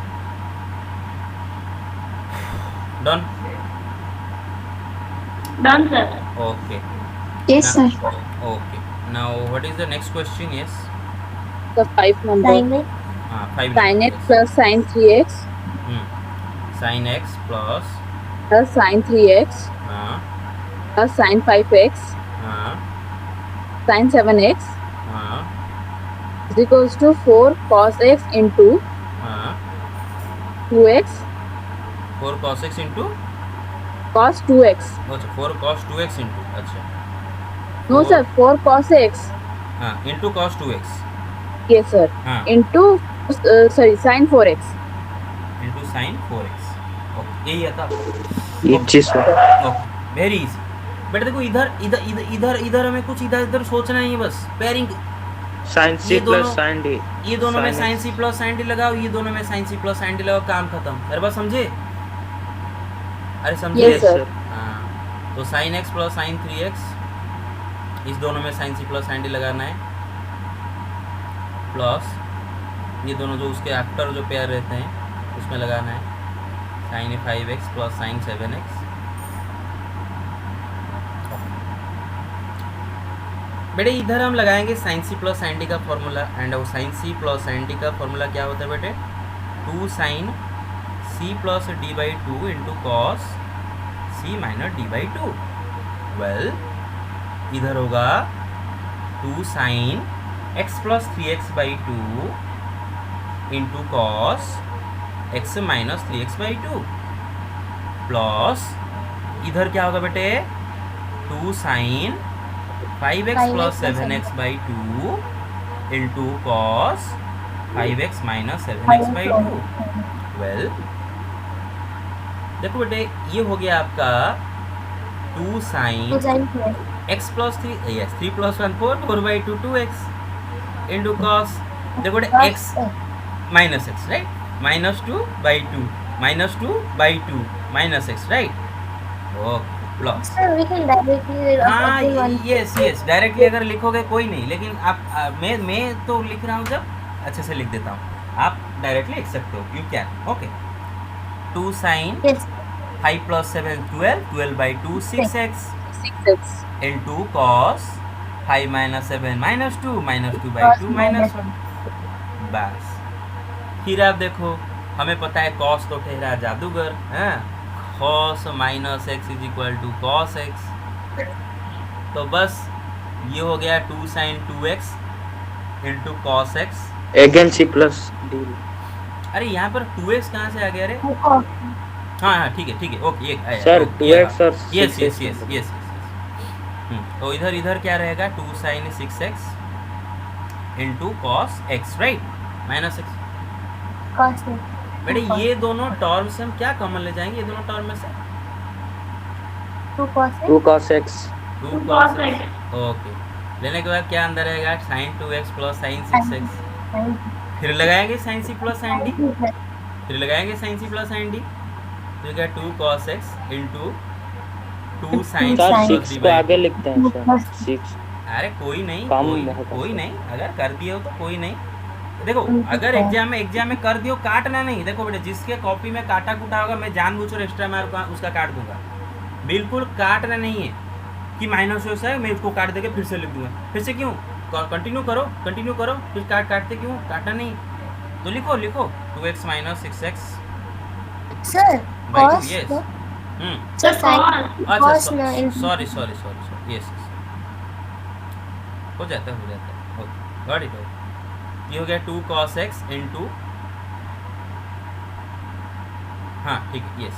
Done? Done, sir. Okay, Yes, sir. Okay. Now what is the next question? Yes, The 5 number. Sin x. हाँ 5 Sin x plus sin 3x sign x plus plus sin 3x हाँ plus sin 5x हाँ sin 7x हाँ is equals to 4 cos x into हाँ 2x 4 cos x into, cos 2x. अच्छा 4 cos 2x into, अच्छा No, sir, 4 cos x. हाँ into cos 2x, Yes, sir. हाँ Into sin 4x. Into sine 4x। Okay, यही आता। Easy, sir. Okay, very easy. बेटा देखो इधर इधर इधर इधर इधर हमें कुछ इधर इधर सोचना नहीं है, बस पेयरिंग। Sin ये c दोनों- plus sin d. ये दोनों में Sin sine x. C plus sine d लगाओ, ये दोनों में sine c plus sine d लगाओ, काम खत्म। अरे बस समझे? अरे समझे? Yes, Yes, sir. sir. हाँ, तो sign x plus sine 3x, इस दोनों में sine c plus sine d लगाना है, प्लस ये दोनों जो उसके आफ्टर जो पेयर रहते हैं उसमें लगाना है sign 5x plus sign 7x। बेटे इधर हम लगाएंगे sine c plus sine d का फॉर्मूला, एंड वो sine c plus sine d का फॉर्मूला क्या होता है बेटे? 2 sine c plus d by 2 into cos c minus d by 2। Well इधर होगा 2 sine x plus 3x by 2 into cos x minus 3x by 2 plus इधर क्या होगा बेटे? 2 sine 5x plus 7x by 2 into cos 5x minus 7x by 2। Well देखो बेटे ये हो गया आपका 2 sine Sin 4. x plus 3, yes 3 plus 1 4 by 2 2x into cos, देखो बेटे x minus x, right? -2 by 2 -2 by 2 minus x, right? Okay, plus Sir, we can directly हाँ apply one. Yes directly अगर लिखोगे कोई नहीं, लेकिन आप मैं तो लिख रहा हूँ जब अच्छे से लिख देता हूँ, आप डायरेक्टली लिख सकते हो, you can. Okay, 2 sine Yes. 5 plus 7 12 by 2 6x 6x. Into cos 5 minus 7 -2 by 2 -1। बस फिर आप देखो, हमें पता है कॉस तो ठहरा जादूगर, हाँ, cos minus x is equal to cos x, तो बस ये हो गया 2 sine 2x into cos x. Again c plus d. अरे यहाँ पर 2x कहाँ से आ गया रे? हाँ हाँ ठीक है ओके, एक आया सर ओके, 2x और yes 6x yes yes yes. तो इधर इधर क्या रहेगा? 2 sine 6x into cos x, right, minus x. cos बेटे ये दोनों टर्म से हम क्या कॉमन ले जाएंगे? ये दोनों टर्म में से 2 cos 2 cos x 2 cos x, okay. लेने के बाद क्या अंदर रहेगा? Sign 2x plus sign 6x, फिर लगाएंगे sine c plus sine d, फिर लगाएंगे sine c plus sine d, तो क्या 2 cos x into 2 sine sir c plus 6 d को बाई आगे 2। लिखते हैं सर 6। अरे कोई नहीं, कम कोई बहुत कोई है। नहीं, अगर कर दिए हो तो कोई नहीं। देखो अगर एग्जाम में कर दियो, काटना नहीं। देखो बेटे, जिसके कॉपी में काटा कुटा होगा मैं जानबूझकर एक्स्ट्रा मार्क उसका काट दूंगा, बिल्कुल काटना नहीं है कि माइनस हो है मैं उसको काट देके फिर से लिख दूंगा। फिर से क्यों? कंटिन्यू करो, फिर काटते क्यों? काटना नहीं, तो लिखो 2x minus 6x sir by 2, cos yes. sir sin अच्छा cos ना सॉरी यस, हो जाता है ओके, गॉट इट। ये हो गया 2 cos x इंटू, हाँ ठीक है, yes,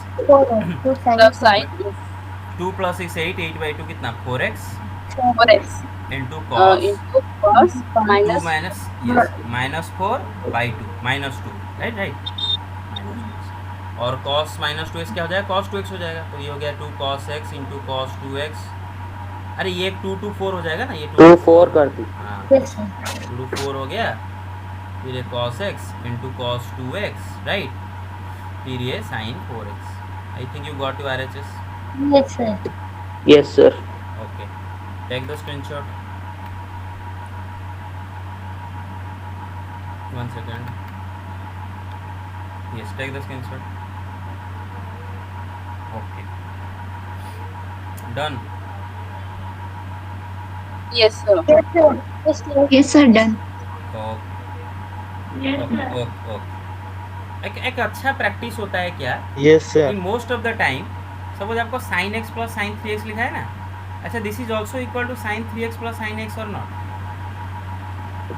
2 sin plus sign 2 plus 6 8 by 2 कितना? 4x 4x into cos into cos 2 minus minus, yes, minus 4 by 2, minus 2, right, और cos माइनस 2x क्या हो जाएगा? cos 2x हो जाएगा। तो ये हो गया 2 cos x into cos 2x। अरे ये 2 2 4 हो जाएगा ना, ये 2 4 कर दी। हाँ, yes sir 2 4 हो गया, फिर ये cos x into cos 2x, right, फिर ये sin 4x। I think you got your RHS। yes sir yes sir. Okay, take the screenshot, 1 second, yes, take the screenshot, okay, done, yes sir yes sir done okay. एक अच्छा practice होता है क्या? Yes sir. In most of the time suppose आपको sin x plus sin 3x लिखा है ना, अच्छा this is also equal to sin 3x plus sin x और नॉट?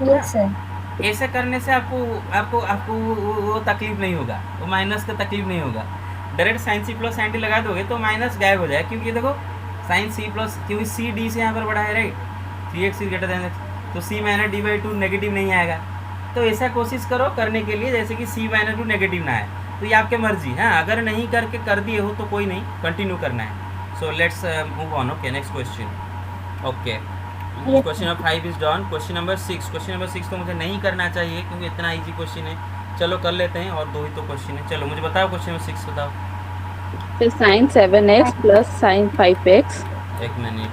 yes sir ऐसे करने से आपको वो तकलीफ नहीं होगा, वो माइनस का तकलीफ नहीं होगा। Direct sine c plus sine d लगा दोगे तो माइनस गायब हो जाए, क्योंकि देखो साइन सी प्लस, क्योंकि सी डी से यहाँ पर बड़ा है, right, 3x is greater than x, तो सी माइनस डी बाई 2 नेगेटिव नहीं आएगा। तो ऐसा कोशिश करो करने के लिए जैसे कि सी माइनस 2 नेगेटिव ना आए, तो ये आपके मर्जी है। अगर नहीं करके कर दिए हो तो कोई नहीं, कंटिन्यू करना है। So let's move on. Okay, next question. Okay, question number 5 is done. Question number 6, question number 6 तो मुझे नहीं करना चाहिए क्योंकि इतना इजी क्वेश्चन है। चलो कर लेते हैं, और 2 ही तो क्वेश्चन है। चलो मुझे बताओ क्वेश्चन नंबर 6 बताओ। फिर sign 7x plus sine 5x, एक minute,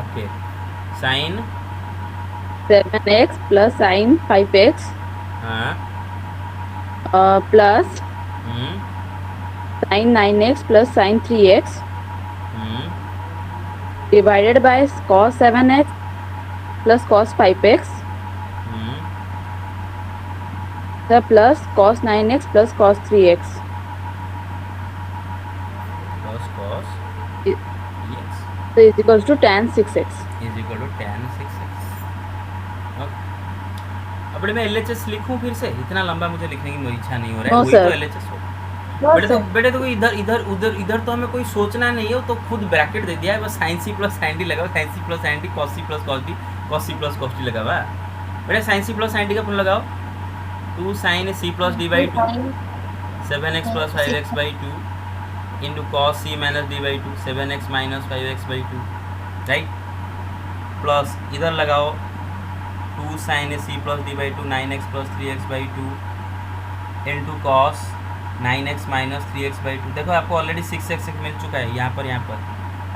okay, sine 7x plus sine 5x हाँ, plus sine 9x plus sine 3x divided by cos 7x plus cos 5x plus cos 9x plus cos 3x plus cos yes तो is equals to tan 6x। Is equal to tan 6x। अब मैं LHS लिखूं फिर से? इतना लंबा मुझे लिखने की मेरी इच्छा नहीं हो रहा है। No, वही तो sir. LHS हो। no बेटे sir तो इधर तो हमें कोई सोचना नहीं है, तो खुद ब्रैकेट दे दिया है, बस sin c plus sin d लगा, sin c plus sin d, cos c plus cos d, cos c plus cos d लगा हुआ। बेटे sin c plus sin d का फॉर्मूला लगाओ, 2 sin c plus d by 2 7x plus 5x by 2 into cos c minus d by 2 7x minus 5x by 2, right, plus इधर लगाओ 2 sin c plus d by 2 9x plus 3x by 2 into cos 9x minus 3x by 2। देखो आपको already 6x मिल चुका है यहाँ पर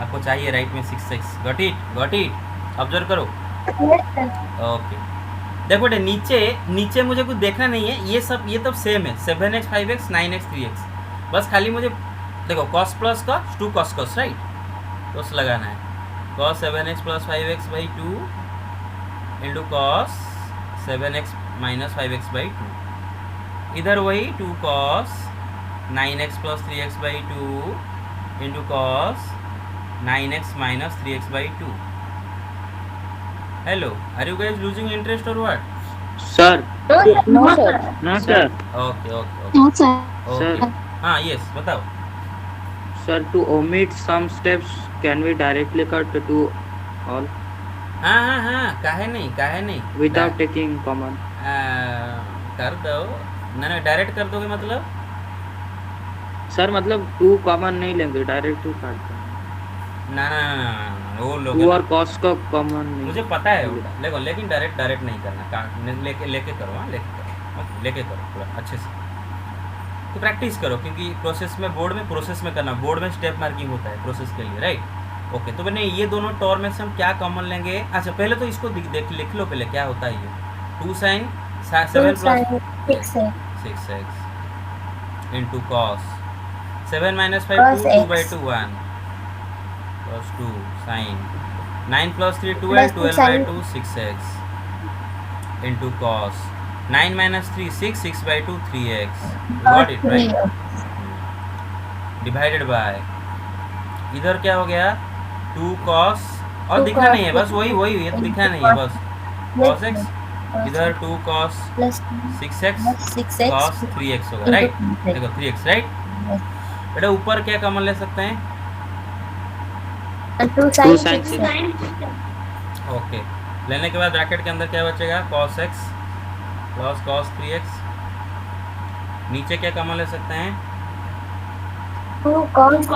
आपको चाहिए राइट में 6x। गॉट इट, ऑब्जर्व करो। yes sir ओके, देखो बेटे नीचे मुझे कुछ देखना नहीं है, ये तो सेम है, 7x 5x 9x 3x, बस खाली मुझे देखो cos plus cos 2 cos cos, right, तो लगाना है cos 7x plus 5x by 2 into cos 7x minus 5x by 2, इधर वही 2 cos 9x plus 3x by 2 into cos 9x minus 3x by 2. Hello, are you guys losing interest or what? Sir. No, sir. No, sir. Okay okay okay No, sir. Okay. हाँ yes बताओ. Sir, to omit some steps, can we directly cut to all हाँ हाँ हाँ, काहे नहीं without taking common? कर दो ना, डायरेक्ट कर दोगे मतलब? सर मतलब 2 कॉमन नहीं लेंगे, डायरेक्ट ही काट देंगे. ना वो लोग 2 और cos का कॉमन नहीं. मुझे पता है देखो, लेकिन डायरेक्ट नहीं करना, लेके करो. हाँ लेके करो पूरा अच्छे से, तो प्रैक्टिस करो, क्योंकि प्रोसेस में बोर्ड में प्रोसेस में करना, बोर्ड में स्टेप मार्किंग होता है प्रोसेस के लिए, राइट. ओके, तो मैंने ये दोनों टॉर में से हम क्या कॉमन लेंगे? अच्छा पहले तो इसको लिख लो पहले क्या होता है ये. 2 sin 7 plus 6x into cos 7 minus 5 2 by 2 1 plus 2 sine 9 plus 3 12 12 by 2 6x into cos 9 minus 3 6 6 by 2 3x. Got it right. Divided by इधर क्या हो गया 2 cos और दिखा नहीं है, बस वही ये दिखा नहीं है, बस cos x, इधर 2 cos 6x cos 3x होगा, राइट. देखो 3x, राइट. बेटा ऊपर क्या कॉमन ले सकते हैं? 2 sin 6. ओके, लेने के बाद ब्रैकेट के अंदर क्या बचेगा? cos x plus cos 3x. नीचे क्या कॉमन ले सकते हैं? 2 cos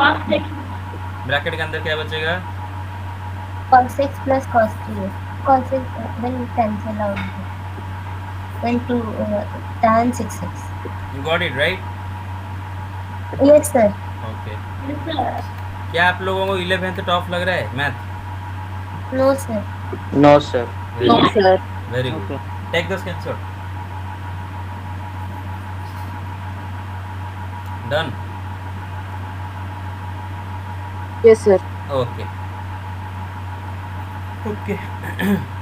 ब्रैकेट के अंदर क्या बचेगा? cos 6 plus cos 3. Cos 6 then cancel out. Then 2 tan 6x. You got it right? Yes sir. ओके. क्या आप लोगों को 11th टॉप लग रहा है math? No sir. No sir. No, sir. Very good. Okay. Take the screenshot. Done. Yes, sir. Okay okay.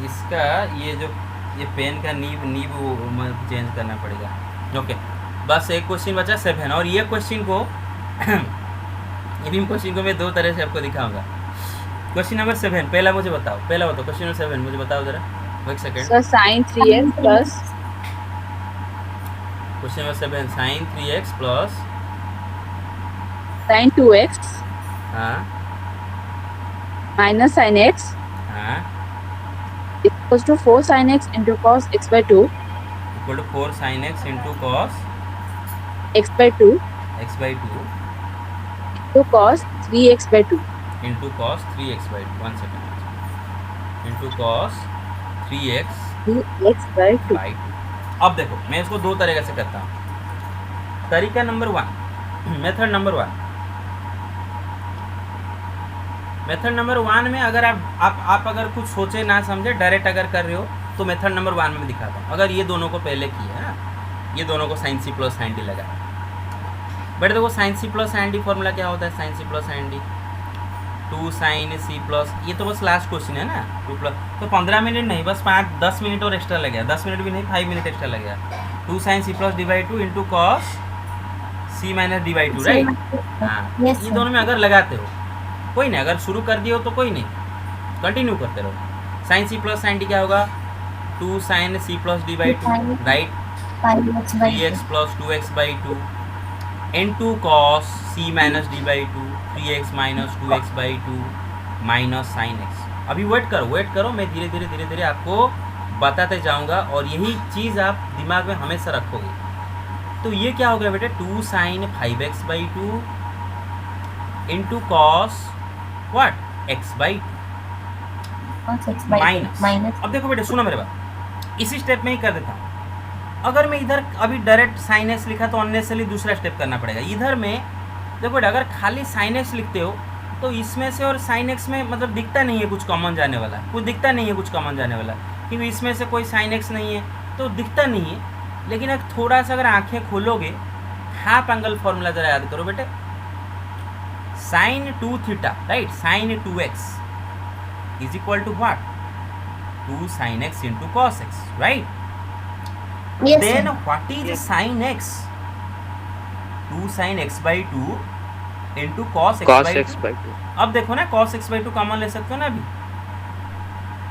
इसका ये पेन का नीब चेंज करना पड़ेगा. ओके, बस एक क्वेश्चन बचा 7, और ये क्वेश्चन को इन क्वेश्चन को मैं 2 तरह से आपको दिखाऊंगा. क्वेश्चन नंबर 7 पहला बताओ क्वेश्चन नंबर 7 मुझे बताओ जरा, एक second. Sir, sin 3x plus question number 7 sin 3x plus sin 2x हाँ minus sin x हाँ equals to 4 sin x into cos x by 2 equal to 4 sin x into cos x by 2 x by 2 to cos 3x by 2. Into cos 3x by 2. 1 second. Into cos 3x 3x by 2. By 2. अब देखो मैं इसको 2 तरीके से करता हूँ. तरीका number 1, method number 1. Method number 1 में अगर आप अगर कुछ सोचे ना समझे डायरेक्ट अगर कर रहे हो तो मेथड नंबर 1 में दिखाता हूँ. अगर ये दोनों को पहले किया है ना, ये दोनों को sin c plus sin d लगा. बट देखो sin c plus sin d formula क्या होता है? sin c plus sin d 2 sin c plus, ये तो बस लास्ट क्वेश्चन है ना 2 प्लस, तो 15 मिनट नहीं बस 5-10 मिनट और एक्स्ट्रा लगेगा. 10 मिनट भी नहीं 5 मिनट एक्स्ट्रा लगेगा. 2 sin c plus d by 2 into cos c minus d by 2, right. हाँ Yes, ये sir. दोनों में अगर लगाते हो कोई नहीं, अगर शुरू कर दिए हो तो कोई नहीं, कंटिन्यू करते रहो. sin c plus sin d क्या होगा? 2 sin c plus d by 2, right. 5x by 3x plus 2x by 2 into cos c minus d by 2 3x minus 2x by 2 minus sine x. अभी wait करो, मैं धीरे धीरे आपको बताते जाऊंगा और यही चीज़ आप दिमाग में हमेशा रखोगे. तो ये क्या हो गया बेटे? 2 sin 5x by 2 into cos what x by 2 cos x by 2 minus. अब देखो बेटे सुनो मेरे बात, इसी स्टेप में ही कर देता हूँ. अगर मैं इधर अभी डायरेक्ट साइन एक्स लिखा तो अननेसेसरी दूसरा स्टेप करना पड़ेगा. इधर में देखो बेटा अगर खाली साइन एक्स लिखते हो तो इसमें से और साइन एक्स में मतलब दिखता नहीं है कुछ कॉमन जाने वाला, क्योंकि इसमें से कोई साइन एक्स नहीं है तो दिखता नहीं है. लेकिन अगर थोड़ा सा अगर आंखें खोलोगे, हाफ एंगल फॉर्मूला ज़रा याद करो बेटे. Sine 2 theta, right, sine 2x is equal to what? 2 sin x into cos x, right? Yes, Then sir. what is Yes. sin x? 2 sin x by 2 into cos x cos by x 2. by 2. अब देखो ना cos x by 2 common ले सकते हो ना, अभी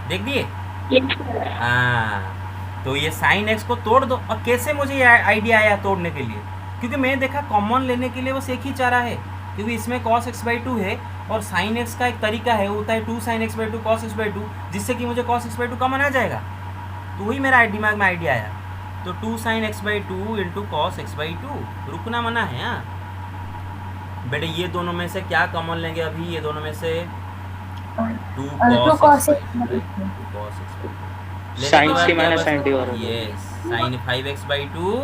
देख दिए। Yes, sir. हाँ, तो ये sin x को तोड़ दो। और कैसे मुझे ये आइडिया आया तोड़ने के लिए? क्योंकि मैंने देखा कॉमन लेने के लिए बस एक ही चारा है, क्योंकि इसमें cos x by 2 है और sin x का एक तरीका है, होता है 2 sin x by 2 cos x by 2, जिससे कि मुझे cos x by 2 कॉमन आ जाएगा। तो वही मेरा दिमाग में आइडिया आया। तो 2 sin x by 2 into cos x by 2, रुकना मना है। हाँ बेटे, ये दोनों में से क्या कॉमन लेंगे अभी? ये दोनों में से 2 2 cos cos x by 2, x by 2. 2 cos x by 2 लेने Sin के बाद c क्या minus बचा? sin d और हो Yes, sin 5x by 2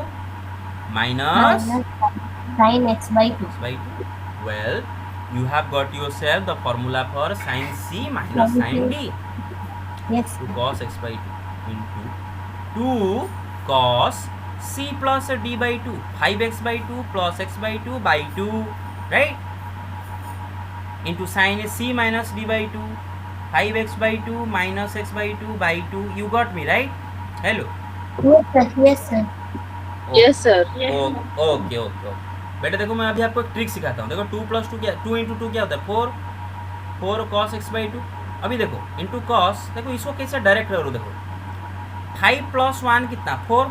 minus Sin x by 2. x by 2. Well, you have got yourself the formula for sin c minus sin d. Yes, 2 cos x by 2 into 2 cos c plus d by 2, 5x by 2 plus x by 2 by 2, right? Into sin c minus d by 2, 5x by 2 minus x by 2 by 2. You got me, right? Hello. yes, sir. Yes, sir. Yes, sir. Yes, sir. Okay okay okay बेटा, देखो मैं अभी आपको एक trick सिखाता हूँ। देखो 2 plus 2 क्या, 2 इंटू 2 क्या होता है? 4 cos x by 2। अभी देखो इंटू कॉस, देखो इसको कैसे डायरेक्ट करो। देखो 5 प्लस 1 कितना? 4,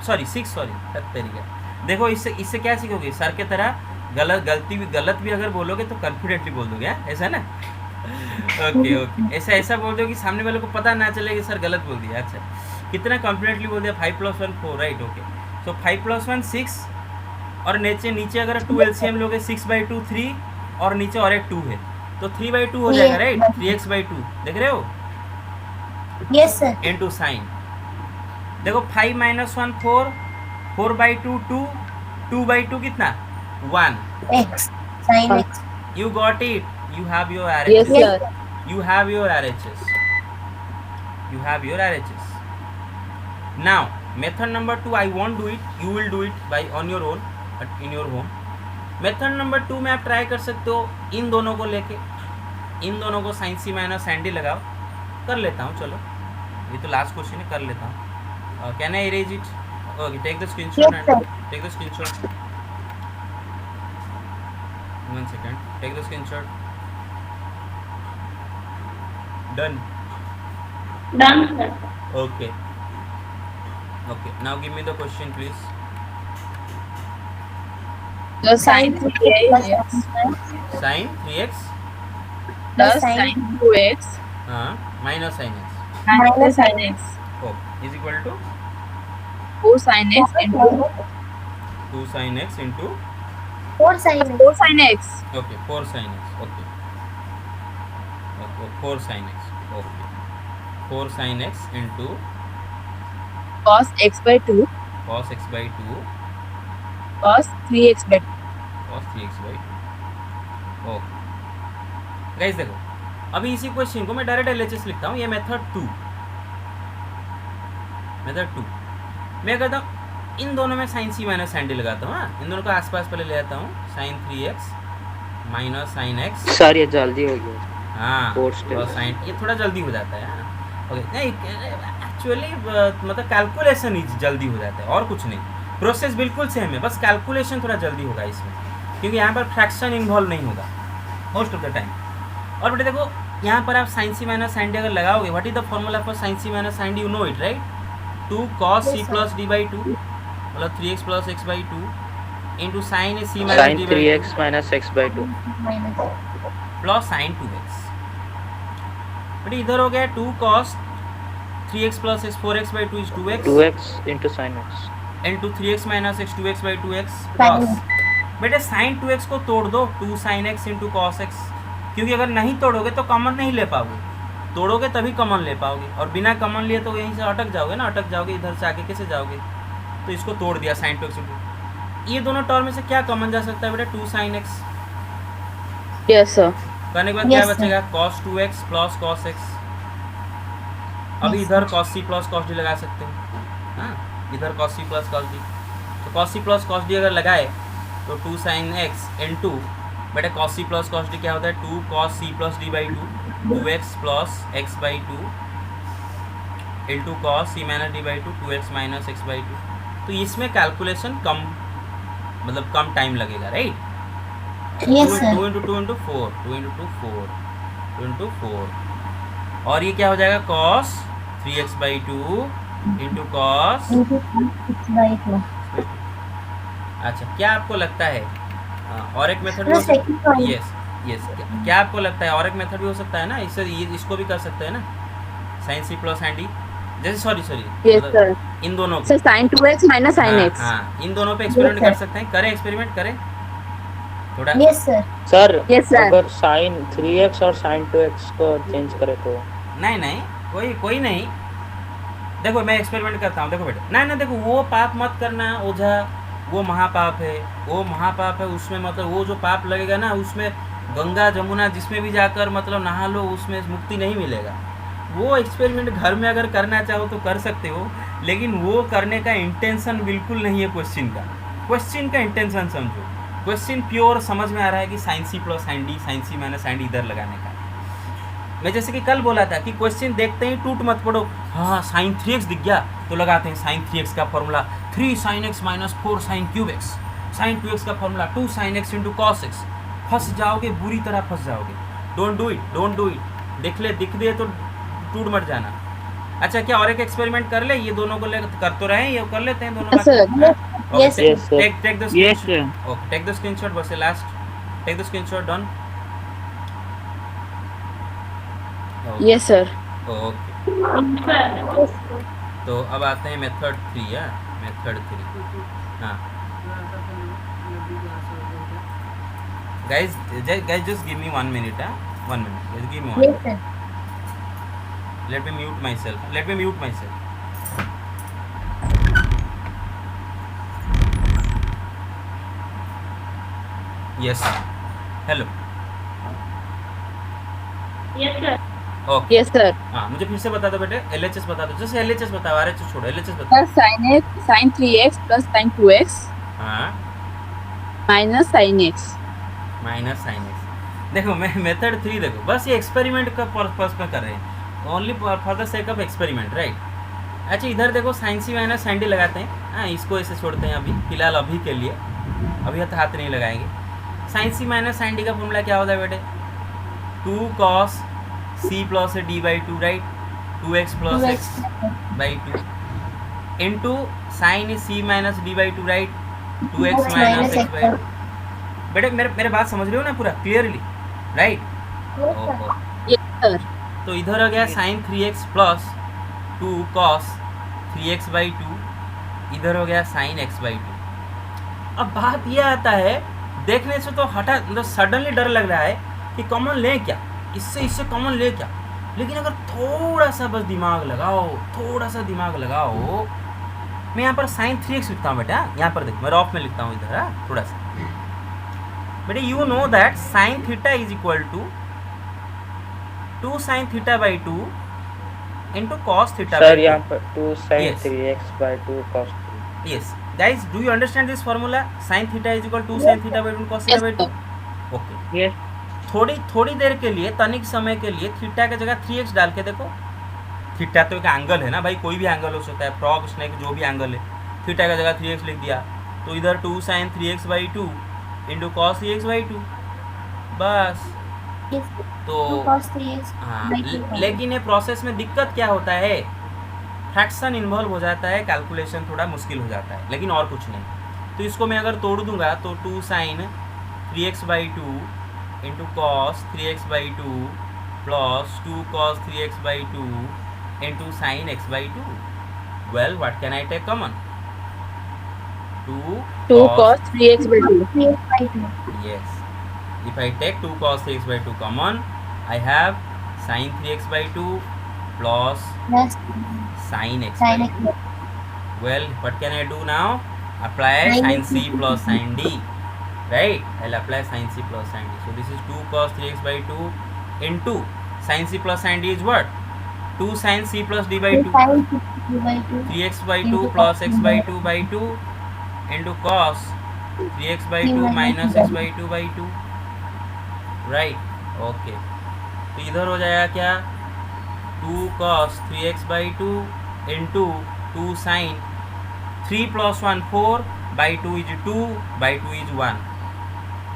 सॉरी 6, सॉरी तरीका। देखो इससे क्या सीखोगे? सर के तरह गलत भी अगर बोलोगे तो कॉन्फिडेंटली बोल दोगे, ऐसा ना? ओके ओके, ऐसा बोल दो कि सामने वाले को पता ना चले कि सर गलत बोल दिया। अच्छा, कितना कॉन्फिडेंटली बोल दिया? 5 प्लस 1 4, राइट? ओके, सो 5 प्लस 1 6, और नीचे अगर 2 एलसीएम लोगे 6 by 2 3, और नीचे और एक 2 है, तो 3 by 2 हो जाएगा, राइट? 3x by 2, देख रहे हो? Yes, sir. Into sine. देखो 5 minus 1 4, 4 by 2 2, 2 by 2 कितना? 1। X. Sin x. You got it. You have your Yes, RHS. sir. You have your RHS. You have your RHS. Now, method number 2, I won't do it. You will do it by on your own, in your home. Method number 2 में आप try कर सकते हो, इन दोनों को लेके, इन दोनों को sin c minus sin d लगाओ। कर लेता हूँ, चलो ये तो लास्ट क्वेश्चन है, कर लेता हूँ। Can I erase it? Okay, take the screenshot Yes, sir. And take the screenshot. 1 second, take the screenshot. Done. Done, sir. Okay. Okay, now give me the question, please. The sin Plus 3x Sin 3x plus sin sin 2x minus sin x, minus sin x oh, is equal to 4 sin x into 2 sin x into 4 sin x. 4 sin x. okay 4 sin x. Okay, 4 sin x. Okay, 4 sin x into Cos x by 2 cos x by 2 cos 3x by 2. cos 3x by 2. Okay guys, देखो अभी इसी question को मैं direct LHS लिखता हूँ। ये method 2 मैं कहता हूँ इन दोनों में sin c minus sin d लगाता हूँ। हाँ, इन दोनों को आसपास पहले ले आता हूँ। sin 3x minus sin x। Sir ये जल्दी हो गया। हाँ, Fourth step. और sin, ये थोड़ा जल्दी हो जाता है। हाँ ओके, नहीं एक्चुअली मतलब कैलकुलेशन ही जल्दी हो जाता है, और कुछ नहीं। प्रोसेस बिल्कुल सेम है, बस कैलकुलेशन थोड़ा जल्दी होगा इसमें, क्योंकि यहाँ पर फ्रैक्शन इन्वॉल्व नहीं होगा मोस्ट ऑफ द टाइम। और बेटे देखो यहाँ पर आप sin c minus sin d अगर लगाओगे, what is the formula for sin c minus sin d? You know it, right? 2 cos c Yes, sir. Plus d by 2 मतलब 3x plus x by 2 into sin c sin minus d by 3x minus x by 2. Minus. Plus sin 2x। बेटे इधर हो गया 2 cos 3x plus x 4x by 2 is 2x 2x into sin x. into 3x minus x 2x by 2x Sin plus बेटे sin 2x को तोड़ दो 2 sin x into cos x, क्योंकि अगर नहीं तोड़ोगे तो कॉमन नहीं ले पाओगे, तोड़ोगे तभी कॉमन ले पाओगे, और बिना कॉमन लिए तो यहीं से अटक जाओगे ना, अटक जाओगे, इधर से आके कैसे जाओगे? तो इसको तोड़ दिया sin 2x into, ये दोनों टर्म में से क्या कॉमन जा सकता है बेटा? 2 sin x। Yes, sir. करने के बाद Yes, क्या sir. बचेगा? cos 2x plus cos x। अब Yes, इधर cos c plus cos d लगा सकते हो। हाँ, इधर cos c plus cos d, तो cos c plus cos d अगर लगाए तो 2 sin x इंटू बेटा cos c plus cos d क्या होता है? 2 cos c plus d by 2 2x plus x by 2 into cos c minus d by two 2x minus x by two. तो इसमें calculation कम मतलब कम टाइम लगेगा, right? Yes, sir. 2 into 2 into 4 2 into 2 4 2 into 4 और ये क्या हो जाएगा cos 3x by two into cos. Into 6/2. अच्छा, क्या आपको लगता है और एक मेथड भी No, हो सकता second one. यस यस क्या आपको लगता है और एक मेथड भी हो सकता है ना, इसको भी कर सकते हैं ना, sine c plus sine d, जैसे सॉरी Yes, sir. इन दोनों So sin 2x minus sin हाँ, x. हाँ, इन दोनों पे एक्सपेरिमेंट Yes, कर sir. सकते हैं, करें एक्सपेरिमेंट करें थोड़ा। Yes, sir. Sir Yes, sir. अगर sin 3x और sin 2x को चेंज करे तो नहीं नहीं कोई नहीं, देखो मैं एक्सपेरिमेंट करता हूँ, देखो बेटा नहीं देखो वो पाप मत करना ओझा, वो महापाप है, उसमें मतलब वो जो पाप लगेगा ना उसमें गंगा जमुना जिसमें भी जाकर मतलब नहा लो उसमें मुक्ति नहीं मिलेगा। वो एक्सपेरिमेंट घर में अगर करना चाहो तो कर सकते हो, लेकिन वो करने का इंटेंशन बिल्कुल नहीं है क्वेश्चन का इंटेंशन समझो। क्वेश्चन प्योर समझ में आ रहा है कि sine c plus sine d, sine c minus sine d इधर लगाने का। मैं जैसे कि कल बोला था कि क्वेश्चन देखते ही टूट मत पड़ो, हाँ साइन 3x दिख गया तो लगाते हैं साइन 3x का formula 3 sin x minus 4 sin cube x, sine 2x का formula 2 sin x into cos x। फंस जाओगे, बुरी तरह फंस जाओगे। Don't do it. दिख दे तो टूट मत जाना। अच्छा, क्या और एक एक्सपेरिमेंट कर ले, ये दोनों को ले कर तो रहे हैं, ये कर लेते हैं दोनों Yes, sir. Yes, sir. Yes, sir. Take the Yes, sir. Okay, take the screenshot बस last, take the screenshot done. Yes, sir. Okay, तो अब आते हैं मेथड 3 है, मेथड 3 हाँ guys just give me 1 minute, 1 minute, just give me 1 Yes, minute. sir. Let me mute myself. Yes, hello. Yes, sir. Okay, Yes, sir. हाँ मुझे फिर से बता दो बेटे, LHS बता दो, जैसे LHS बताओ, RHS छोड़ो, LHS बताओ। Plus sin 3x plus sin 2x हाँ minus sin x. Minus sine x. देखो मैं मेथड 3 देखो, बस ये एक्सपेरिमेंट का पर्पस में कर रहे हैं, only for the sake of experiment, right? अच्छा, इधर देखो sign c minus sine d लगाते हैं, हाँ इसको ऐसे छोड़ते हैं अभी फिलहाल, अभी के लिए अभी हाथ नहीं लगाएंगे। Sine c minus sine d का फॉर्मूला क्या होता है बेटे? 2 cos c plus d by two, right? 2x plus x by two into sine c minus d by two, right? 2x minus x by two. बेटे मेरे बात समझ रहे हो ना पूरा clearly, right? Yes, sir. Yes, sir. तो इधर हो गया sine 3x plus 2 cos 3x by two, इधर हो गया साइन x बाई टू। अब बात ये आता है, देखने से तो हटा मतलब सडनली डर लग रहा है कि कॉमन ले क्या, इससे कॉमन ले क्या, लेकिन अगर थोड़ा सा बस दिमाग लगाओ, मैं यहाँ पर साइन 3x लिखता हूँ बेटा, यहाँ पर देखो मैं रॉफ में लिखता हूँ इधर, थोड़ा सा बेटे, you know that sine theta is equal to 2 sin theta by 2 into cos theta by sir 2. यहाँ पर 2 sin Yes. 3x by 2 cos 3. Yes, guys, do you understand this formula? Sin theta is equal to 2 sin theta by 2 cos theta Yes, by 2. sir. Okay. Yes. थोड़ी देर के लिए, तनिक समय के लिए theta की जगह 3x डाल के देखो। थीटा तो एक एंगल है ना भाई, कोई भी एंगल हो सकता है, फ्रॉग स्नेक जो भी एंगल है, थीटा की जगह 3x लिख दिया तो इधर 2 sin 3x by 2 into cos 3x by 2, बस। Yes, sir. तो 2 cos 3x हाँ, by 2. लेकिन ये प्रोसेस में दिक्कत क्या होता है, फ्रैक्शन इन्वॉल्व हो जाता है, कैलकुलेशन थोड़ा मुश्किल हो जाता है, लेकिन और कुछ नहीं। तो इसको मैं अगर तोड़ दूंगा तो 2 sin 3x by 2 into cos 3x by 2 plus 2 cos 3x by 2 into sin x by 2. Well, what can I take common? 2 cos 3x by 2. 3x by 2. Yes. If I take 2 cos 3x by 2 common, I have sin 3x by 2 plus Plus sin x sin by x 2. by Well, what can I do now? Apply sin c plus sin d. Right? I'll apply sin c plus sin d. So this is 2 cos 3x by 2 into sin c plus sin d is what? 2 sin c plus d by 2. Sin 2 by 2. 3x by 2 plus x by 2 by 2 into cos 3x by 2 minus x by 2 by 2. Right, okay. तो इधर हो जाएगा क्या, 2 cos 3x by 2 into 2 sin 3 plus 1 4 by 2 is 2 by 2 is 1,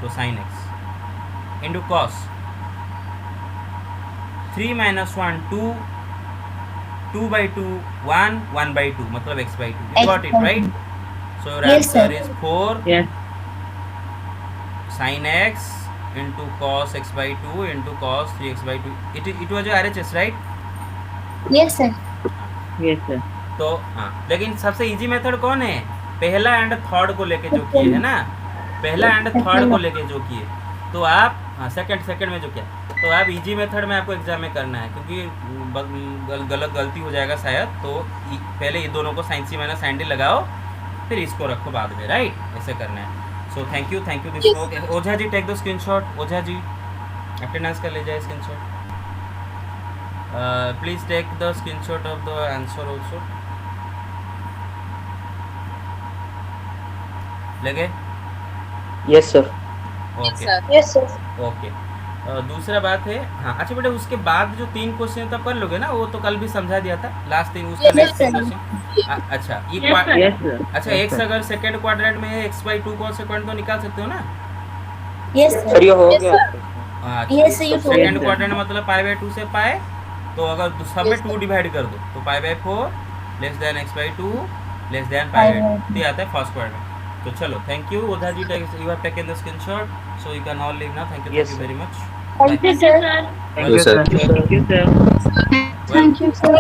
तो sin x into cos 3 minus 1 2 2 by 2 1 1 by 2 मतलब x by 2. You got it right? So your Yes, answer sir. is 4 Yes. sin x into cos x by 2 into cos 3x by 2. It was your RHS right? Yes, sir. Yes, sir. तो हाँ, लेकिन सबसे easy method कौन है? पहला and third को लेके जो किए है ना, पहला एंड थर्ड को लेके जो किए, तो आप हाँ सेकंड में जो किया, तो आप इजी मेथड में आपको एग्जाम में करना है, क्योंकि गलती हो जाएगा शायद, तो पहले ये दोनों को sign c minus sine d लगाओ, फिर इसको रखो बाद में, राइट? ऐसे करना है. So thank you this. Ojha ji take the screenshot. Ojha ji attendance का ले जाए screenshot. Please take the screenshot of the answer also. लगे? Yes, sir. Okay Yes, sir. Okay. दूसरा बात है, हाँ अच्छा बेटा, उसके बाद जो 3 क्वेश्चन तब कर लोगे ना, वो तो कल भी समझा दिया था, लास्ट 3 उसका Yes, नेक्स्ट sir. क्वेश्चन. अच्छा ये Yes, sir. अच्छा Yes, x sir. अगर सेकंड क्वाड्रेंट में है, x by 2 कौन से क्वाड्रेंट तो निकाल सकते हो ना? Yes, Sir, sir. ये हो Yes, गया. sir. Yes, sir, you told second me. Quadrant मतलब पाई बाय 2 से पाई, तो अगर सब में 2 डिवाइड कर दो तो pi by 4 less than x by 2 less than pi by 2 आता है फर्स्ट क्वाड्रेंट. तो चलो thank you Ojha ji, you have taken the screenshot, so you can all leave now. Thank Yes, you sir. Very much. Thank you, sir. Thank you, sir. Thank you, sir. Well, Thank you, sir.